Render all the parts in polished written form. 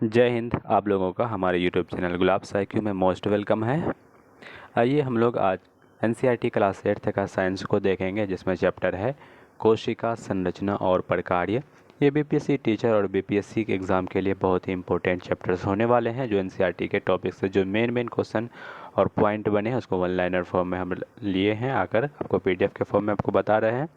जय हिंद। आप लोगों का हमारे यूट्यूब चैनल गुलाब साइक्यू में मोस्ट वेलकम है। आइए हम लोग आज एनसीईआरटी क्लास 8th का साइंस को देखेंगे, जिसमें चैप्टर है कोशिका संरचना और प्रकार्य। ये बीपीएससी टीचर और बीपीएससी के एग्ज़ाम के लिए बहुत ही इंपॉर्टेंट चैप्टर्स होने वाले हैं, जो एनसीईआरटी के टॉपिक से जो मेन क्वेश्चन और पॉइंट बने हैं उसको वन लाइनर फॉर्म में हम लिए हैं, आकर आपको पीडीएफ के फॉर्म में आपको बता रहे हैं।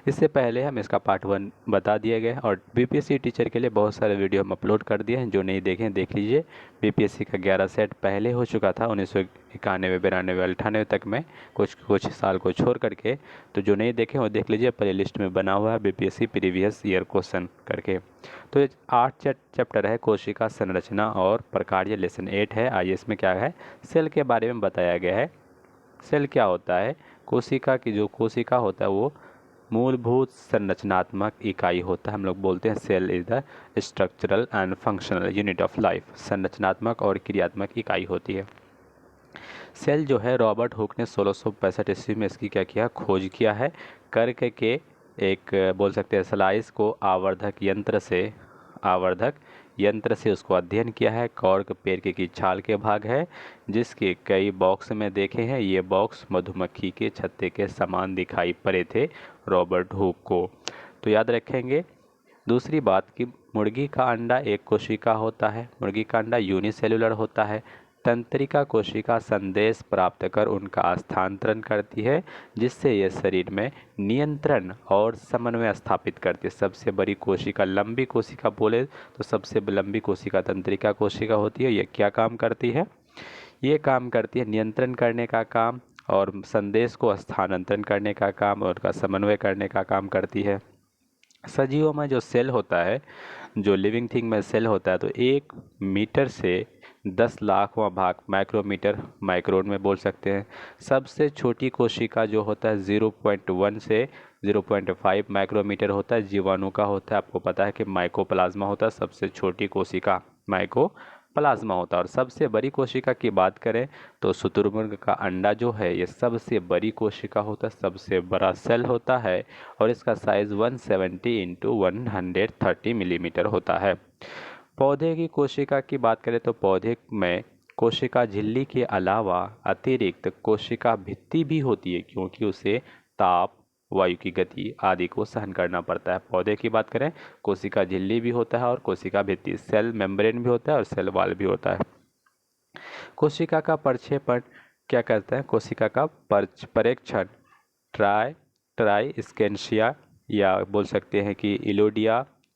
इससे पहले हम इसका पार्ट 1 बता दिए गए और बीपीएससी टीचर के लिए बहुत सारे वीडियो हम अपलोड कर दिए हैं, जो नहीं देखें देख लीजिए। बीपीएससी का 11 सेट पहले हो चुका था 1991, 92, 98 तक में, कुछ साल को छोड़ करके। तो जो नहीं देखें वो देख लीजिए, प्ले लिस्ट में बना हुआ है बीपीएससी प्रीवियस ईयर क्वेश्चन करके। तो ये 8 चैप्टर है कोशिका संरचना और प्रकार्य, लेसन 8 है। आइए इसमें क्या है, सेल के बारे में बताया गया है। सेल क्या होता है? कोशिका की जो कोशिका होता है वो मूलभूत संरचनात्मक इकाई होता है। हम लोग बोलते हैं cell is the structural and functional unit of life. संरचनात्मक और क्रियात्मक इकाई होती है सेल जो है। रॉबर्ट हुक ने 1665 ईस्वी में इसकी क्या किया, खोज किया है। करके एक बोल सकते हैं स्लाइस को आवर्धक यंत्र से उसको अध्ययन किया है। कॉर्क पेड़ की छाल के भाग है, जिसके कई बॉक्स में देखे हैं। ये बॉक्स मधुमक्खी के छत्ते के समान दिखाई पड़े थे रॉबर्ट हुक को। तो याद रखेंगे। दूसरी बात कि मुर्गी का अंडा एक कोशिका होता है। मुर्गी का अंडा यूनिसेलुलर होता है। तंत्रिका कोशिका संदेश प्राप्त कर उनका स्थानांतरण करती है, जिससे यह शरीर में नियंत्रण और समन्वय स्थापित करती है। सबसे बड़ी कोशिका, लंबी कोशिका बोले तो सबसे लंबी कोशिका तंत्रिका कोशिका होती है। ये क्या काम करती है? ये काम करती है नियंत्रण करने का काम और संदेश को स्थानांतरण करने का काम और उसका समन्वय करने का काम करती है। सजीवों में जो सेल होता है, जो लिविंग थिंग में सेल होता है, तो 1 मीटर से 10 लाखवां भाग माइक्रोमीटर, माइक्रोन में बोल सकते हैं। सबसे छोटी कोशिका जो होता है 0.1 से 0.5 माइक्रोमीटर होता है, जीवाणु का होता है। आपको पता है कि माइकोप्लाज्मा होता है सबसे छोटी कोशिका, माइकोप्लाज्मा होता है। और सबसे बड़ी कोशिका की बात करें तो शुतुरमुर्ग का अंडा जो है, ये सबसे बड़ी कोशिका होता है, सबसे बड़ा सेल होता है और इसका साइज 170 इंटू 130 मिलीमीटर होता है। पौधे की कोशिका की बात करें तो पौधे में कोशिका झिल्ली के अलावा अतिरिक्त कोशिका भित्ति भी होती है, क्योंकि उसे ताप, वायु की गति आदि को सहन करना पड़ता है। पौधे की बात करें, कोशिका झिल्ली भी होता है और कोशिका भित्ति, सेल मेम्ब्रेन भी होता है और सेल वॉल भी होता है। कोशिका का प्रक्षेपण क्या करता है? कोशिका का परेक्षण ट्राई स्केंशिया या बोल सकते हैं कि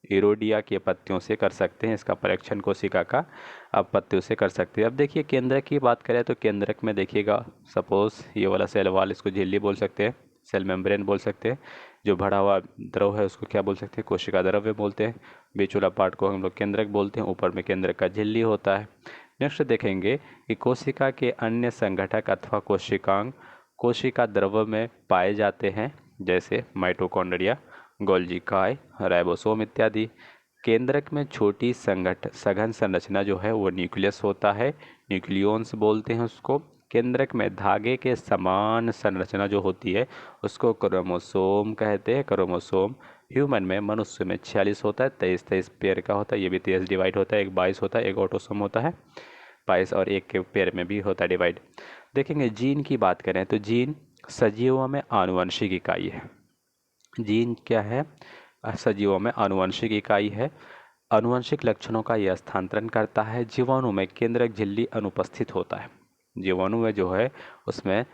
इरोडिया के पत्तियों से कर सकते हैं। इसका परीक्षण कोशिका का अब पत्तियों से कर सकते हैं। अब देखिए केंद्रक की बात करें तो केंद्रक में देखिएगा, सपोज ये वाला सेल वाल, इसको झिल्ली बोल सकते हैं, सेल मेम्ब्रेन बोल सकते हैं। जो भरा हुआ द्रव है उसको क्या बोल सकते हैं? कोशिका द्रव्य बोलते हैं। बीच वाला पार्ट को हम लोग केंद्रक बोलते हैं। ऊपर में केंद्रक का झिल्ली होता है। नेक्स्ट देखेंगे कि कोशिका के अन्य संगठक अथवा कोशिकांग कोशिका द्रव्य में पाए जाते हैं, जैसे माइटोकॉन्ड्रिया, गोल्गी काय, राइबोसोम इत्यादि। केंद्रक में छोटी सघन संरचना जो है वो न्यूक्लियस होता है, न्यूक्लियोन्स बोलते हैं उसको। केंद्रक में धागे के समान संरचना जो होती है उसको क्रोमोसोम कहते हैं। क्रोमोसोम ह्यूमन में, मनुष्य में 46 होता है, 23 पेयर का होता है। ये भी 23 डिवाइड होता है, एक 22 होता है, एक ऑटोसोम होता है 22 और एक के पेयर में भी होता है डिवाइड। देखेंगे जीन की बात करें तो जीन सजीवों में आनुवंशिक इकाई है। जीन क्या है? सजीवों में आनुवंशिक इकाई है। आनुवंशिक लक्षणों का यह स्थानांतरण करता है। जीवाणु में केंद्रक झिल्ली अनुपस्थित होता है। जीवाणु में जो है उसमें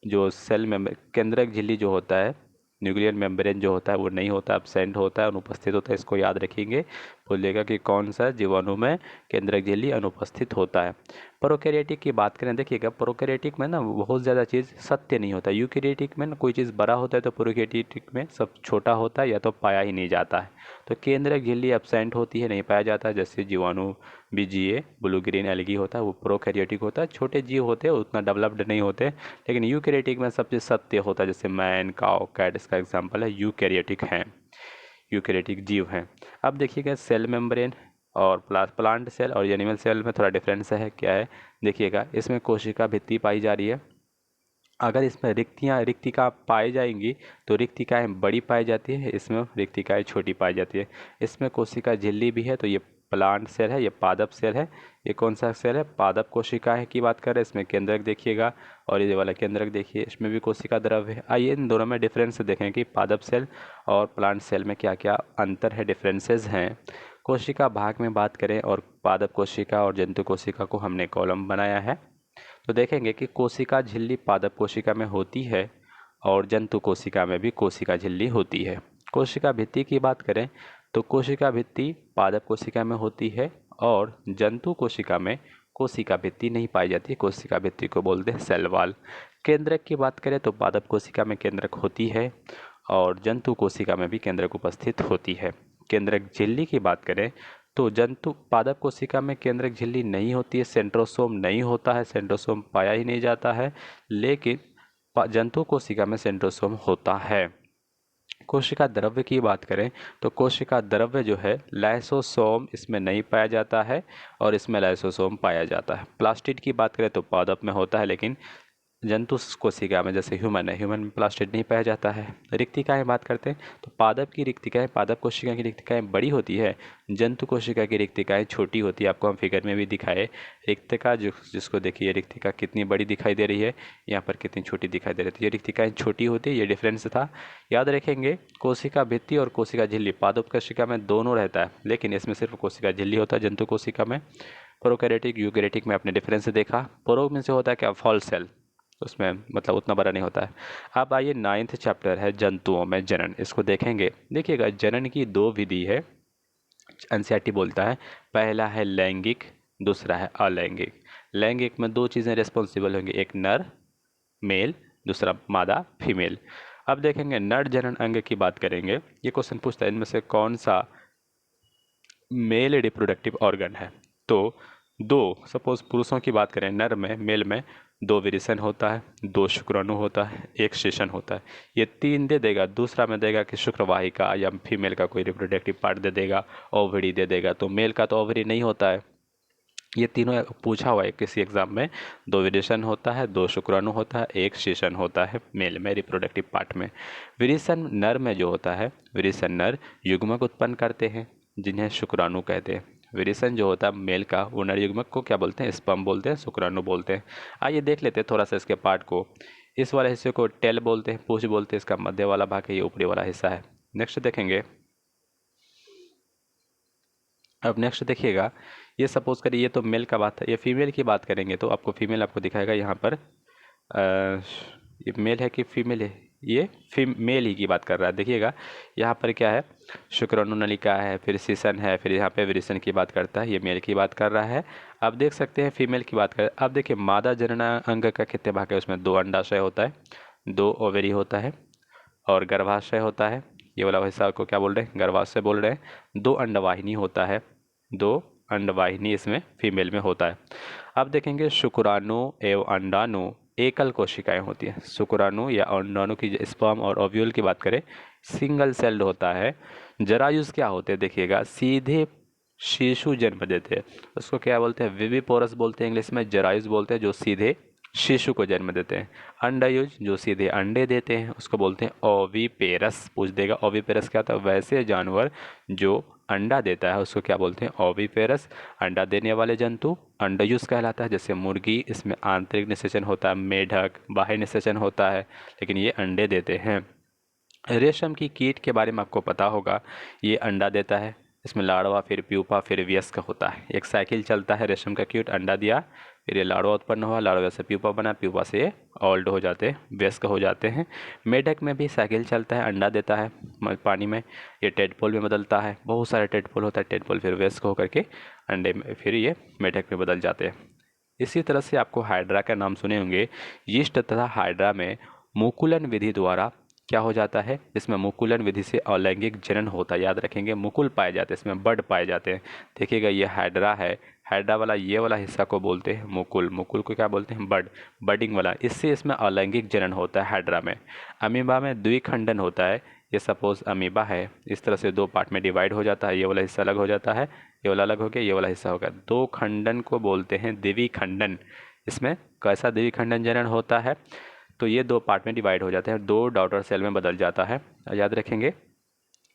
जो सेल में केंद्रक झिल्ली जो होता है, न्यूक्लियर मेम्ब्रेन जो होता है वो नहीं होता, एब्सेंट होता है, अनुपस्थित होता है। इसको याद रखेंगे, बोलिएगा कि कौन सा जीवाणु में केंद्रक झिल्ली अनुपस्थित होता है। प्रोकैरियोटिक की बात करें, देखिएगा प्रोकैरियोटिक में ना बहुत ज़्यादा चीज़ सत्य नहीं होता। यूकैरियोटिक में ना कोई चीज़ बड़ा होता है तो प्रोकैरियोटिक में सब छोटा होता है या तो पाया ही नहीं जाता है। तो केंद्रक झिल्ली एब्सेंट होती है, नहीं पाया जाता है। जैसे जीवाणु, बीजीए, ब्लू ग्रीन एल्गी होता है वो प्रोकैरियोटिक होता है। छोटे जीव होते हैं, उतना डेवलप्ड नहीं होते। लेकिन यूकैरियोटिक में सब चीज़ सत्य होता है, जैसे मैन, काऊ, कैट इसका एग्जाम्पल है, यूकैरियोटिक हैं, यूकैरियोटिक जीव हैं। अब देखिएगा सेल मेम्ब्रेन और प्लांट सेल और एनिमल सेल में थोड़ा डिफरेंस है। क्या है? देखिएगा इसमें कोशिका भित्ति पाई जा रही है। अगर इसमें रिक्तिका पाई जाएंगी तो रिक्तिकाएँ बड़ी पाई जाती है, इसमें रिक्तिकाएँ छोटी पाई जाती है। इसमें कोशिका झिल्ली भी है तो ये प्लांट सेल है, ये पादप सेल है। ये कौन सा सेल है? पादप कोशिका है की बात कर रहे हैं। इसमें केंद्रक देखिएगा और ये वाला केंद्रक देखिए, इसमें भी कोशिका द्रव्य है। आइए इन दोनों में डिफरेंस देखें कि पादप सेल और प्लांट सेल में क्या क्या अंतर है, डिफरेंसेस हैं। कोशिका भाग में बात करें और पादप कोशिका और जंतु कोशिका को हमने कॉलम बनाया है, तो देखेंगे कि कोशिका झिल्ली पादप कोशिका में होती है और जंतु कोशिका में भी कोशिका झिल्ली होती है। कोशिका भित्ति की बात करें तो कोशिका भित्ति पादप कोशिका में होती है और जंतु कोशिका में कोशिका भित्ति नहीं पाई जाती। कोशिका भित्ति को बोलते हैं सेल वॉल। केंद्रक की बात करें तो पादप कोशिका में केंद्रक होती है और जंतु कोशिका में भी केंद्रक उपस्थित होती है। केंद्रक झिल्ली की बात करें तो जंतु पादप कोशिका में केंद्रक झिल्ली नहीं होती है, सेंट्रोसोम नहीं होता है, सेंट्रोसोम पाया ही नहीं जाता है, लेकिन जंतु कोशिका में सेंट्रोसोम होता है। कोशिका द्रव्य की बात करें तो कोशिका द्रव्य जो है लाइसोसोम इसमें नहीं पाया जाता है और इसमें लाइसोसोम पाया जाता है। प्लास्टिड की बात करें तो पादप में होता है, लेकिन जंतु कोशिका में जैसे ह्यूमन है, ह्यूमन में प्लास्टिड नहीं पाया जाता है। रिक्तिकाएं बात करते हैं तो पादप की रिक्तिकाएं, पादप कोशिका की रिक्तिकाएं बड़ी होती है, जंतु कोशिका की रिक्तिकाएं छोटी होती है। आपको हम फिगर में भी दिखाए रिक्तिका जिसको देखिए, रिक्तिका कितनी बड़ी दिखाई दे रही है, यहाँ पर कितनी छोटी दिखाई दे रही है। ये रिक्तिकाएं छोटी होती है, ये डिफरेंस था, याद रखेंगे। कोशिका भित्ति और कोशिका झिल्ली पादप कोशिका में दोनों रहता है, लेकिन इसमें सिर्फ कोशिका झिल्ली होता है जंतु कोशिका में। प्रोकैरियोटिक यूकैरियोटिक में आपने डिफरेंस देखा। प्रो में से होता है क्या? फॉल सेल, उसमें मतलब उतना बड़ा नहीं होता है। अब आइए 9th चैप्टर है जंतुओं में जनन, इसको देखेंगे। देखिएगा जनन की दो विधि है, एनसीईआरटी बोलता है। पहला है लैंगिक, दूसरा है अलैंगिक। लैंगिक में दो चीज़ें रिस्पॉन्सिबल होंगी, एक नर मेल, दूसरा मादा फीमेल। अब देखेंगे नर जनन अंग की बात करेंगे। ये क्वेश्चन पूछता है इनमें से कौन सा मेल रिप्रोडक्टिव ऑर्गन है। तो दो, सपोज पुरुषों की बात करें, नर में मेल में दो विरिसन होता है, दो शुक्राणु होता है, एक शेषन होता है। ये तीन दे देगा, दूसरा में देगा कि शुक्रवाहिका या फीमेल का कोई रिप्रोडक्टिव पार्ट दे देगा, ओवरी दे देगा। तो मेल का तो ओवरी नहीं होता है। ये तीनों पूछा हुआ है किसी एग्जाम में, दो विरिसन होता है, दो शुक्राणु होता है, एक शेषन होता है मेल में रिप्रोडक्टिव पार्ट में। विरिसन नर में जो होता है, विरिसन नर युग्मक उत्पन्न करते हैं जिन्हें शुक्राणु कहते हैं। विरिसन जो होता है मेल का, वो नर युग्मक को क्या बोलते हैं? स्पर्म बोलते हैं, शुक्राणु बोलते हैं। आइए देख लेते हैं थोड़ा सा इसके पार्ट को। इस वाले हिस्से को टेल बोलते हैं, पूंछ बोलते हैं, इसका मध्य वाला भाग है, ये ऊपरी वाला हिस्सा है। नेक्स्ट देखेंगे, अब नेक्स्ट देखिएगा, ये सपोज करिए ये तो मेल का बात है, ये फीमेल की बात करेंगे तो आपको फीमेल आपको दिखाएगा यहाँ पर। ये मेल है कि फीमेल है? ये मेल ही की बात कर रहा है। देखिएगा यहाँ पर क्या है, शुक्राणु नलिका है, फिर सीसन है, फिर यहाँ पे विरिसन की बात करता है, ये मेल की बात कर रहा है। अब देख सकते हैं फीमेल की बात करें। अब देखिए मादा जनना अंग का कितने भाग है, उसमें दो अंडाशय होता है, दो ओवेरी होता है और गर्भाशय होता है। ये वाला हिस्सा को क्या बोल रहे हैं? गर्भाशय बोल रहे हैं। दो अंडवाहिनी होता है, दो अंडवाहिनी इसमें फीमेल में होता है। अब देखेंगे शुक्राणु एवं अंडाणु एकल कोशिकाएं होती हैं। शुक्राणु या अंडाणु की स्पर्म और ओव्यूल की बात करें, सिंगल सेल्ड होता है। जरायुज क्या होते हैं? देखिएगा सीधे शिशु जन्म देते हैं, उसको क्या बोलते हैं? विविपोरस बोलते हैं इंग्लिश में, जरायुज बोलते हैं जो सीधे शिशु को जन्म देते हैं। अंडायुज जो सीधे अंडे देते हैं उसको बोलते हैं ओविपेरस। पूछ देगा ओविपेरस क्या होता है? वैसे जानवर जो अंडा देता है उसको क्या बोलते हैं? ओविपेरस। अंडा देने वाले जंतु अंडयुज कहलाता है, जैसे मुर्गी, इसमें आंतरिक निषेचन होता है, मेढक बाह्य निषेचन होता है, लेकिन ये अंडे देते हैं। रेशम की कीट के बारे में आपको पता होगा, ये अंडा देता है, इसमें लाड़वा, फिर प्यूपा, फिर वयस्क होता है। एक साइकिल चलता है, रेशम का कीट अंडा दिया, फिर ये लाड़वा उत्पन्न हुआ, लाड़वा से प्यूपा बना, प्यूपा से ये ओल्ड हो जाते हैं, वयस्क हो जाते हैं। मेढक में भी साइकिल चलता है, अंडा देता है पानी में, ये टेडपोल में बदलता है, बहुत सारे टेडपोल होता है, टेडपोल फिर वयस्क होकर के अंडे में, फिर ये मेढक में बदल जाते हैं। इसी तरह से आपको हाइड्रा का नाम सुने होंगे। यीस्ट तथा हाइड्रा में मुकुलन विधि द्वारा क्या हो जाता है? इसमें मुकुलन विधि से अलैंगिक जनन होता है। याद रखेंगे मुकुल पाए जाते हैं, इसमें बड पाए जाते हैं। देखिएगा ये हाइड्रा है, हाइड्रा वाला ये वाला हिस्सा को बोलते हैं मुकुल, मुकुल को क्या बोलते हैं? बड, बडिंग वाला। इससे इसमें अलैंगिक जनन होता है हाइड्रा में। अमीबा में द्विखंडन होता है। ये सपोज अमीबा है, इस तरह से दो पार्ट में डिवाइड हो जाता है, ये वाला हिस्सा अलग हो जाता है, ये वाला अलग हो गया, ये वाला हिस्सा होगा। दो खंडन को बोलते हैं द्विखंडन। इसमें कैसा द्विखंडन जनन होता है? तो ये दो पार्ट में डिवाइड हो जाते हैं, दो डॉटर सेल में बदल जाता है। याद रखेंगे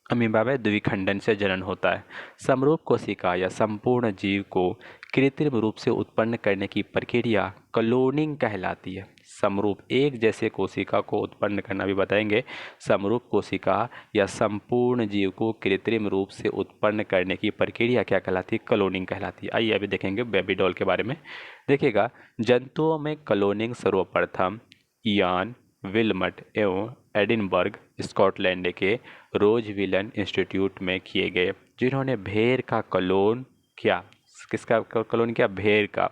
अमीबा में द्विखंडन से जनन होता है। समरूप कोशिका या संपूर्ण जीव को कृत्रिम रूप से उत्पन्न करने की प्रक्रिया क्लोनिंग कहलाती है। समरूप एक जैसे कोशिका को उत्पन्न करना भी बताएंगे। समरूप कोशिका या संपूर्ण जीव को कृत्रिम रूप से उत्पन्न करने की प्रक्रिया क्या कहलाती है? क्लोनिंग कहलाती है। आइए अभी देखेंगे बेबी डॉल के बारे में। देखिएगा, जंतुओं में क्लोनिंग सर्वप्रथम इयान विल्मट एवं एडिनबर्ग स्कॉटलैंड के रोजविलन इंस्टीट्यूट में किए गए, जिन्होंने भेड़ का क्लोन किया। किसका क्लोन किया? भेड़ का,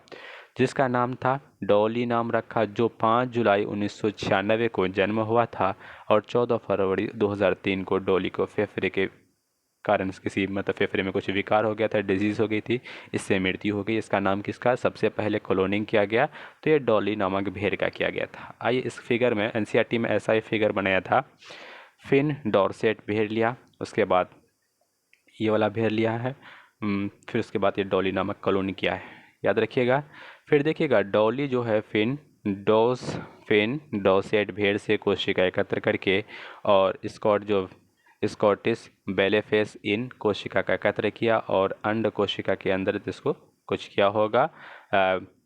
जिसका नाम था डॉली नाम रखा, जो 5 जुलाई 1996 को जन्म हुआ था और 14 फरवरी 2003 को डॉली को फेफड़े के कारण किसी फेफड़े में कुछ विकार हो गया था, डिजीज़ हो गई थी, इससे मृत्यु हो गई। इसका नाम किसका सबसे पहले क्लोनिंग किया गया? तो ये डॉली नामक भेड़ का किया गया था। आइए इस फिगर में एनसीईआरटी में ऐसा ही फिगर बनाया था। फिन डॉर्सेट भेड़ लिया, उसके बाद ये वाला भेड़ लिया है, फिर उसके बाद ये डॉली नामक कॉलोनी किया है, याद रखिएगा। फिर देखिएगा, डॉली जो है फिन डॉसेट भेड़ से कोशिका एकत्र करके और स्कॉटिश बेलेफेस इन कोशिका का एकत्र किया और अंड कोशिका के अंदर जिसको कुछ किया होगा,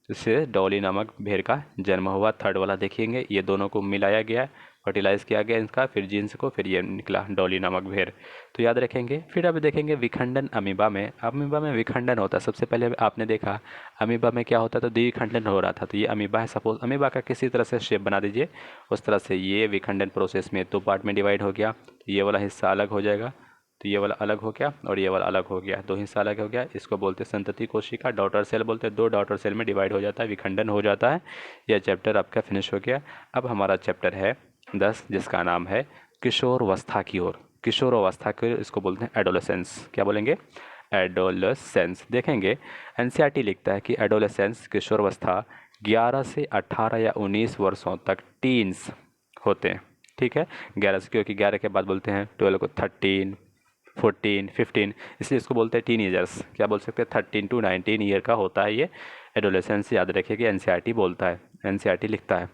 इससे डॉली नामक भेड़ का जन्म हुआ। थर्ड वाला देखेंगे, ये दोनों को मिलाया गया, फर्टिलाइज किया गया इनका, फिर जीन्स को, फिर ये निकला डॉली नामक भेड़। तो याद रखेंगे। फिर अब देखेंगे विखंडन अमीबा में। अमीबा में विखंडन होता है। सबसे पहले आपने देखा अमीबा में क्या होता था? तो द्विखंडन हो रहा था। तो ये अमीबा है, सपोज अमीबा का किसी तरह से शेप बना दीजिए, उस तरह से ये विखंडन प्रोसेस में 2 पार्ट में डिवाइड हो गया। तो ये वाला हिस्सा अलग हो जाएगा, तो ये वाला अलग हो गया और ये वाला अलग हो गया, 2 हिस्सा अलग हो गया। इसको बोलते हैं संतति कोशिका, डॉटर सेल बोलते हैं। 2 डॉटर सेल में डिवाइड हो जाता है, विखंडन हो जाता है। यह चैप्टर आपका फिनिश हो गया। अब हमारा चैप्टर है 10, जिसका नाम है किशोरावस्था की ओर। किशोरावस्था की ओर, इसको बोलते हैं एडोलेसेंस। क्या बोलेंगे? एडोलेसेंस। देखेंगे एनसीईआरटी लिखता है कि एडोलेसेंस किशोरावस्था 11 से 18 या 19 वर्षों तक टीन्स होते हैं। ठीक है, 11 से, क्योंकि 11 के बाद बोलते हैं 12 को 13, 14, 15, इसलिए इसको बोलते हैं टीनेजर्स। क्या बोल सकते हैं? 13 to 19 ईयर का होता है ये एडोलेसेंस। याद रखिए, एनसीईआरटी बोलता है, एनसीईआरटी लिखता है।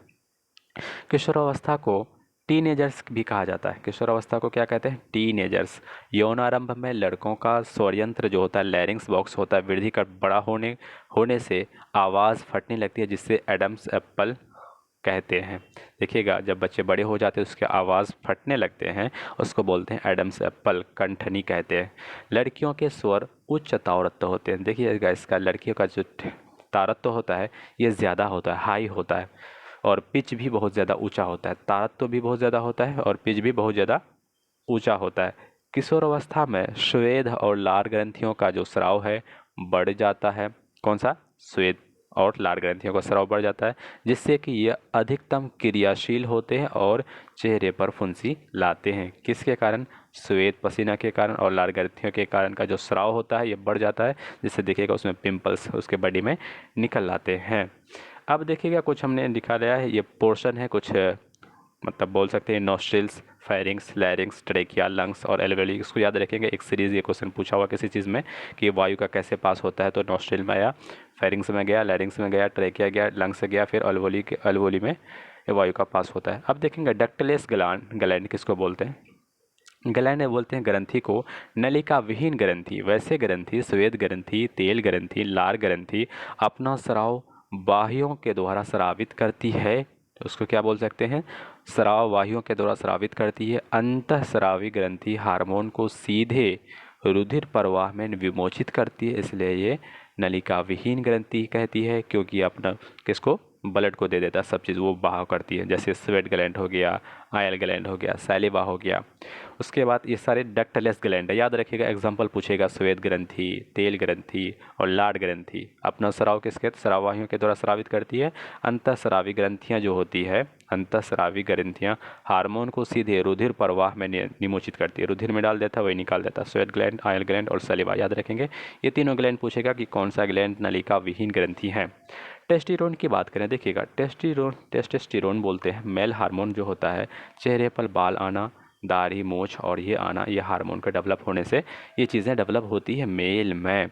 किशोरावस्था को टीनेजर्स भी कहा जाता है। किशोरावस्था को क्या कहते हैं? टीनेजर्स। यौनारंभ में लड़कों का स्वरयंत्र जो होता है, लैरिंक्स बॉक्स होता है, वृद्धि का बड़ा होने से आवाज़ फटने लगती है, जिससे एडम्स एप्पल कहते हैं। देखिएगा, जब बच्चे बड़े हो जाते हैं उसके आवाज़ फटने लगते हैं, उसको बोलते हैं एडम्स एप्पल, कंठनी कहते हैं। लड़कियों के स्वर उच्च तारत्व होते हैं। देखिएगा, इसका लड़कियों का जो तारत्व होता है ये ज़्यादा होता है, हाई होता है, और पिच भी बहुत ज़्यादा ऊंचा होता है। तारत्व भी बहुत ज़्यादा होता है और पिच भी बहुत ज़्यादा ऊंचा होता है। किशोरावस्था में श्वेद और लार ग्रंथियों का जो स्राव है बढ़ जाता है। कौन सा? श्वेद और लार ग्रंथियों का स्राव बढ़ जाता है, जिससे कि ये अधिकतम क्रियाशील होते हैं और चेहरे पर फुंसी लाते हैं। किसके कारण? श्वेत पसीना के कारण और लार ग्रंथियों के कारण का जो स्राव होता है ये बढ़ जाता है, जिससे देखिएगा उसमें पिंपल्स उसके बॉडी में निकल आते हैं। अब देखिएगा, कुछ हमने निकाला है, ये पोर्शन है कुछ, मतलब बोल सकते हैं नॉस्ट्रिल्स, फेरिंग्स, लैरिंग्स, ट्रेकिया, लंग्स और एल्वेली। इसको याद रखेंगे, एक सीरीज़ ये क्वेश्चन पूछा हुआ किसी चीज़ में कि वायु का कैसे पास होता है। तो नॉस्ट्रिल में आया, फेरिंग्स में गया, लैरिंग्स में गया, ट्रेकिया गया, लंग्स से गया, फिर एल्वोली में वायु का पास होता है। अब देखेंगे डक्टलेस ग्लैंड किसको बोलते हैं? ग्लैंड बोलते हैं ग्रंथि को नलिका विहीन ग्रंथि। वैसे ग्रंथि श्वेत ग्रंथि, तेल ग्रंथि, लार ग्रंथि अपना स्राव बाह्यों के द्वारा स्रावित करती है। तो उसको क्या बोल सकते हैं? स्राव वाहियों के द्वारा स्रावित करती है। अंतःस्रावी ग्रंथि हार्मोन को सीधे रुधिर प्रवाह में विमोचित करती है, इसलिए ये नलिका विहीन ग्रंथि कहती है, क्योंकि अपना किसको? ब्लड को दे देता है, सब चीज़ वो बहाव करती है। जैसे स्वेट ग्लैंड हो गया, आयल ग्लैंड हो गया, सैलिवा हो गया। उसके बाद ये सारे डक्टलेस ग्लैंड है, याद रखिएगा, एग्जाम्पल पूछेगा। श्वेत ग्रंथि, तेल ग्रंथि और लाड ग्रंथि अपना स्राव किसके? स्राववाहियों के द्वारा स्रावित करती है। अंतःस्रावी ग्रंथियाँ जो होती है, अंतःस्रावी ग्रंथियाँ हार्मोन को सीधे रुधिर प्रवाह में निमोचित करती है, रुधिर में डाल देता है, वही निकाल देता है। श्वेत ग्लैंड, आयल ग्लैंड और सैलिवा, याद रखेंगे। ये तीनों ग्लैंड पूछेगा कि कौन सा ग्लैंड नलिका विहीन ग्रंथि है। टेस्टिरोन की बात करें, देखिएगा टेस्टिरोन बोलते हैं मेल हार्मोन जो होता है, चेहरे पर बाल आना, दाढ़ी मूछ और ये आना, ये हार्मोन का डेवलप होने से ये चीज़ें डेवलप होती है मेल में।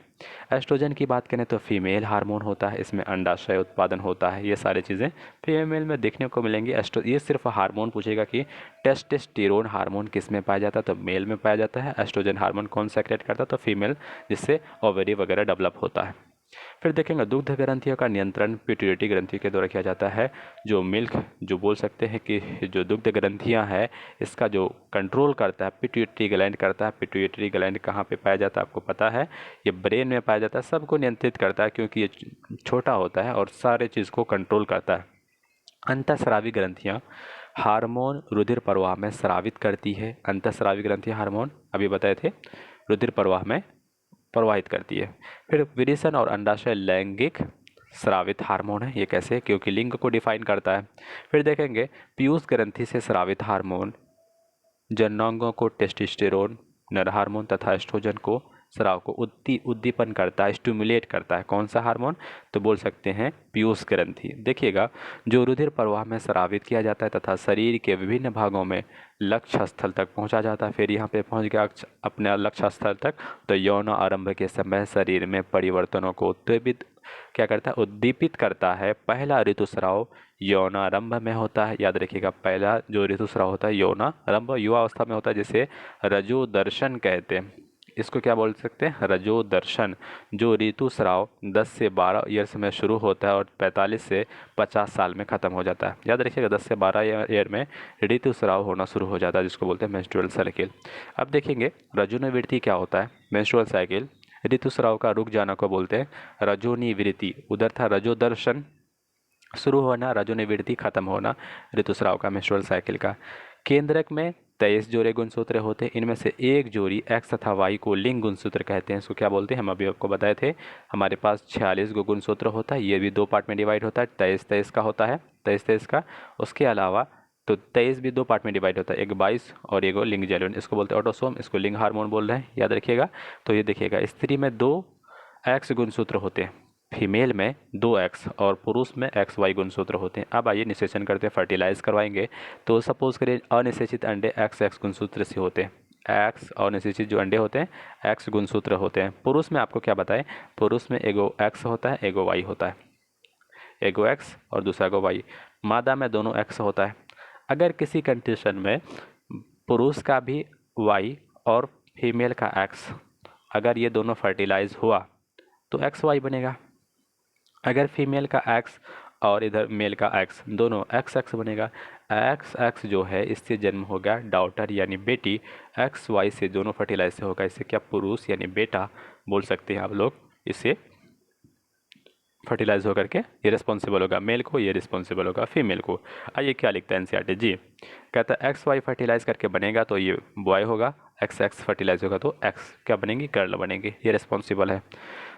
एस्ट्रोजन की बात करें तो फीमेल हार्मोन होता है, इसमें अंडाशय उत्पादन होता है, ये सारी चीज़ें फीमेल में देखने को मिलेंगी। ये सिर्फ हार्मोन पूछेगा कि टेस्टोस्टेरोन हार्मोन किस में पाया जाता है, तो मेल में पाया जाता है। एस्ट्रोजन हार्मोन कौन सेक्रेट करता है, तो फीमेल, जिससे ओवरी वगैरह डेवलप होता है। फिर देखेंगे दुग्ध ग्रंथियों का नियंत्रण पिट्यूटरी ग्रंथि के द्वारा किया जाता है। जो मिल्क, जो बोल सकते हैं कि जो दुग्ध ग्रंथियां है, इसका जो कंट्रोल करता है पिट्यूटरी ग्लैंड करता है। पिट्यूटरी ग्लैंड कहाँ पे पाया जाता है आपको पता है, ये ब्रेन में पाया जाता है। सबको नियंत्रित करता है क्योंकि ये छोटा होता है और सारे चीज़ को कंट्रोल करता है। अंतःस्रावी ग्रंथियाँ हार्मोन रुधिर प्रवाह में स्रावित करती है। अंतःस्रावी ग्रंथियाँ हार्मोन अभी बताए थे रुधिर प्रवाह में प्रवाहित करती है। फिर विरेचन और अंडाशय लैंगिक स्रावित हार्मोन है। ये कैसे, क्योंकि लिंग को डिफाइन करता है। फिर देखेंगे पीयूष ग्रंथि से स्रावित हार्मोन जननांगों को टेस्टोस्टेरोन नर हार्मोन तथा एस्ट्रोजन को स्राव को उद्दीपन करता है, स्टिमुलेट करता है। कौन सा हार्मोन, तो बोल सकते हैं पीयूष ग्रंथि। देखिएगा जो रुधिर प्रवाह में स्रावित किया जाता है तथा शरीर के विभिन्न भागों में लक्ष्य स्थल तक पहुंचा जाता है। फिर यहाँ पे पहुंच गया अपने लक्ष्य स्थल तक, तो यौन आरंभ के समय शरीर में परिवर्तनों को उद्दीपित करता है। पहला ऋतुस्राव यौनारंभ में होता है। याद रखिएगा पहला जो ऋतुस्राव होता है यौनारंभ युवावस्था में होता है, जिसे रजोदर्शन कहते हैं। इसको क्या बोल सकते हैं, रजोदर्शन। जो ऋतुस्राव 10 से 12 ईयर्स में शुरू होता है और 45 से 50 साल में ख़त्म हो जाता है। याद रखिएगा 10 से 12 ईयर में ऋतुस्राव होना शुरू हो जाता है, जिसको बोलते हैं मेंस्ट्रुअल साइकिल। अब देखेंगे रजोनिवृत्ति क्या होता है। मेंस्ट्रुअल साइकिल ऋतुस्राव का रुक जाना को बोलते हैं रजोनिवृत्ति। उधर था रजोदर्शन शुरू होना, रजोनिवृत्ति खत्म होना ऋतुस्राव का, मेंस्ट्रुअल साइकिल का। केंद्रक में 23 जोड़े गुणसूत्र होते हैं। इनमें से एक जोड़ी एक्स तथा वाई को लिंग गुणसूत्र कहते हैं। इसको क्या बोलते हैं, हम अभी आपको बताए थे। हमारे पास 46 गो गुणसूत्र होता है। ये भी 2 पार्ट में डिवाइड होता है। 23 का होता है, 23 का। उसके अलावा तो 23 भी 2 पार्ट में डिवाइड होता है, एक 22 और एक लिंग जैलून। इसको बोलते हैं ऑटोसोम, इसको लिंग हार्मोन बोल रहे हैं, याद रखिएगा। तो ये देखिएगा स्त्री में 2 एक्स गुणसूत्र होते हैं, फीमेल में 2 एक्स और पुरुष में एक्स वाई गुणसूत्र होते हैं। अब आइए निषेचन करते हैं, फर्टिलाइज करवाएंगे। तो सपोज करिए अनिषेचित अंडे एक्स एक्स गुणसूत्र से होते हैं। एक्स और निषेचित जो अंडे होते हैं एक्स गुणसूत्र होते हैं। पुरुष में आपको क्या बताएं, पुरुष में एगो एक्स होता है, एगो वाई होता है, एगो एक्स और दूसरा को वाई। मादा में दोनों एक्स होता है। अगर किसी कंडीशन में पुरुष का भी वाई और फीमेल का एक्स, अगर ये दोनों फर्टिलाइज हुआ तो एक्स वाई बनेगा। अगर फीमेल का एक्स और इधर मेल का एक्स, दोनों एक्स एक्स बनेगा। एक्स एक्स जो है इससे जन्म होगा डॉटर यानी बेटी, एक्स वाई से दोनों फर्टिलाइज से होगा। इसे क्या पुरुष यानी बेटा बोल सकते हैं आप लोग। इसे फर्टिलाइज होकर के ये रिस्पॉन्सिबल होगा मेल को, ये रिस्पॉन्सिबल होगा फीमेल को। आइए क्या लिखता है एनसीईआरटी जी, कहता है एक्स वाई फर्टिलाइज करके बनेगा तो ये बॉय होगा, एक्स एक्स फर्टिलाइज होगा तो एक्स क्या बनेंगी, गर्ल बनेंगी। ये रिस्पॉन्सिबल है।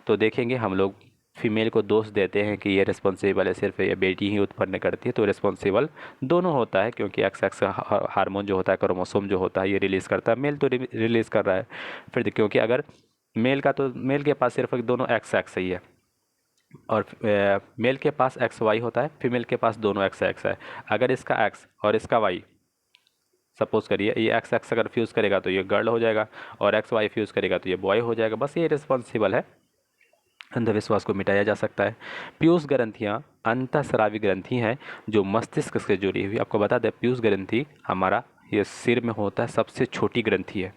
तो देखेंगे हम लोग फीमेल को दोष देते हैं कि ये रिस्पॉन्सिबल है, सिर्फ ये बेटी ही उत्पन्न करती है, तो रिस्पॉन्सिबल दोनों होता है, क्योंकि एक्स एक्स हार्मोन जो होता है, क्रोमोसोम जो होता है ये रिलीज़ करता है, मेल तो रिलीज़ कर रहा है। फिर क्योंकि अगर मेल का, तो मेल के पास सिर्फ दोनों एक्स एक्स ही है और मेल के पास एक्स वाई होता है, फीमेल के पास दोनों एक्स एक्स है। अगर इसका एक्स और इसका वाई, सपोज करिए ये एक्स एक्स अगर फ्यूज़ करेगा तो ये गर्ल हो जाएगा और एक्स वाई फ्यूज़ करेगा तो ये बॉय हो जाएगा। बस ये रिस्पॉन्सिबल है, अंधविश्वास को मिटाया जा सकता है। पीयूष ग्रंथियाँ अंतःस्रावी ग्रंथि हैं जो मस्तिष्क से जुड़ी हुई। आपको बता दें पीयूष ग्रंथि हमारा ये सिर में होता है, सबसे छोटी ग्रंथि है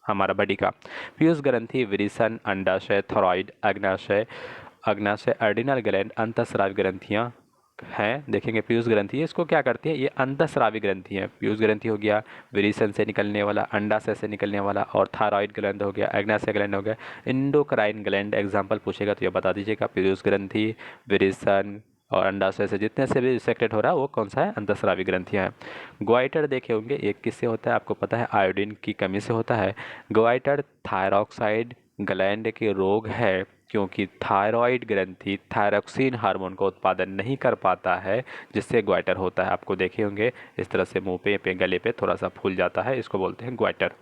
हमारा बॉडी का। पीयूष ग्रंथि विरेचन, अंडाशय, थॉराइड, अग्नाशय, एड्रिनल ग्लैंड अंतःस्रावी ग्रंथियाँ हैं। देखेंगे पीयूष ग्रंथि इसको क्या करती है, ये अंतःस्रावी ग्रंथि है। पीयूष ग्रंथि हो गया विरेचन से निकलने वाला, अंडाशय से निकलने वाला, और थायराइड ग्लैंड हो गया, अग्नाशय ग्लैंड हो गया, इंडोक्राइन ग्लैंड। एग्जाम्पल पूछेगा तो ये बता दीजिएगा, पीयूष ग्रंथि, विरेचन और अंडाशय से जितने से भी सेक्रेट हो रहा है वो कौन सा है, अंतःस्रावी ग्रंथियाँ हैं। ग्वाइटर देखे होंगे, ये किससे होता है आपको पता है, आयोडीन की कमी से होता है। ग्वाइटर थायरॉक्साइड ग्लैंड के रोग है क्योंकि थायराइड ग्रंथि थायरोक्सिन हार्मोन का उत्पादन नहीं कर पाता है, जिससे ग्वाइटर होता है। आपको देखे होंगे इस तरह से मुंह पे गले पे थोड़ा सा फूल जाता है, इसको बोलते हैं ग्वाइटर।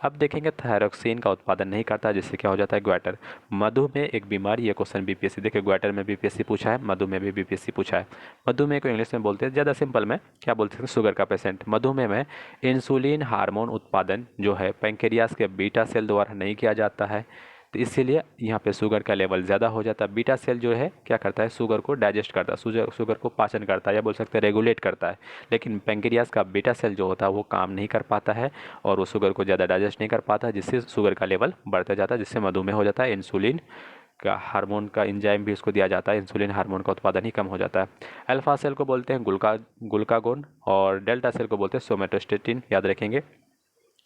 अब देखेंगे थायरोक्सिन का उत्पादन नहीं करता, जिससे क्या हो जाता है ग्वाइटर। मधुमेह एक बीमारी है, क्वेश्चन बीपीएससी, देखिए ग्वाइटर में बीपीएससी पूछा है, मधुमेह भी बीपीएससी पूछा है। मधुमेह को इंग्लिश में बोलते हैं, ज़्यादा सिंपल में क्या बोलते हैं, शुगर का पेशेंट। मधुमेह में इंसुलिन हार्मोन उत्पादन जो है पैंक्रियास के बीटा सेल द्वारा नहीं किया जाता है, तो इसीलिए यहाँ पे शुगर का लेवल ज़्यादा हो जाता है। बीटा सेल जो है क्या करता है, शुगर को डाइजेस्ट करता है, शुगर को पाचन करता है, या बोल सकते हैं रेगुलेट करता है। लेकिन पैंक्रियास का बीटा सेल जो होता है वो काम नहीं कर पाता है और वो शुगर को ज़्यादा डाइजेस्ट नहीं कर पाता, जिससे शुगर का लेवल बढ़ते जाता है, जिससे मधुमेह हो जाता है। इंसुलिन का हार्मोन का एंजाइम भी उसको दिया जाता है, इंसुलिन हार्मोन का उत्पादन ही कम हो जाता है। अल्फा सेल को बोलते हैं ग्लूकागोन और डेल्टा सेल को बोलते हैं सोमेटोस्टेटिन, याद रखेंगे।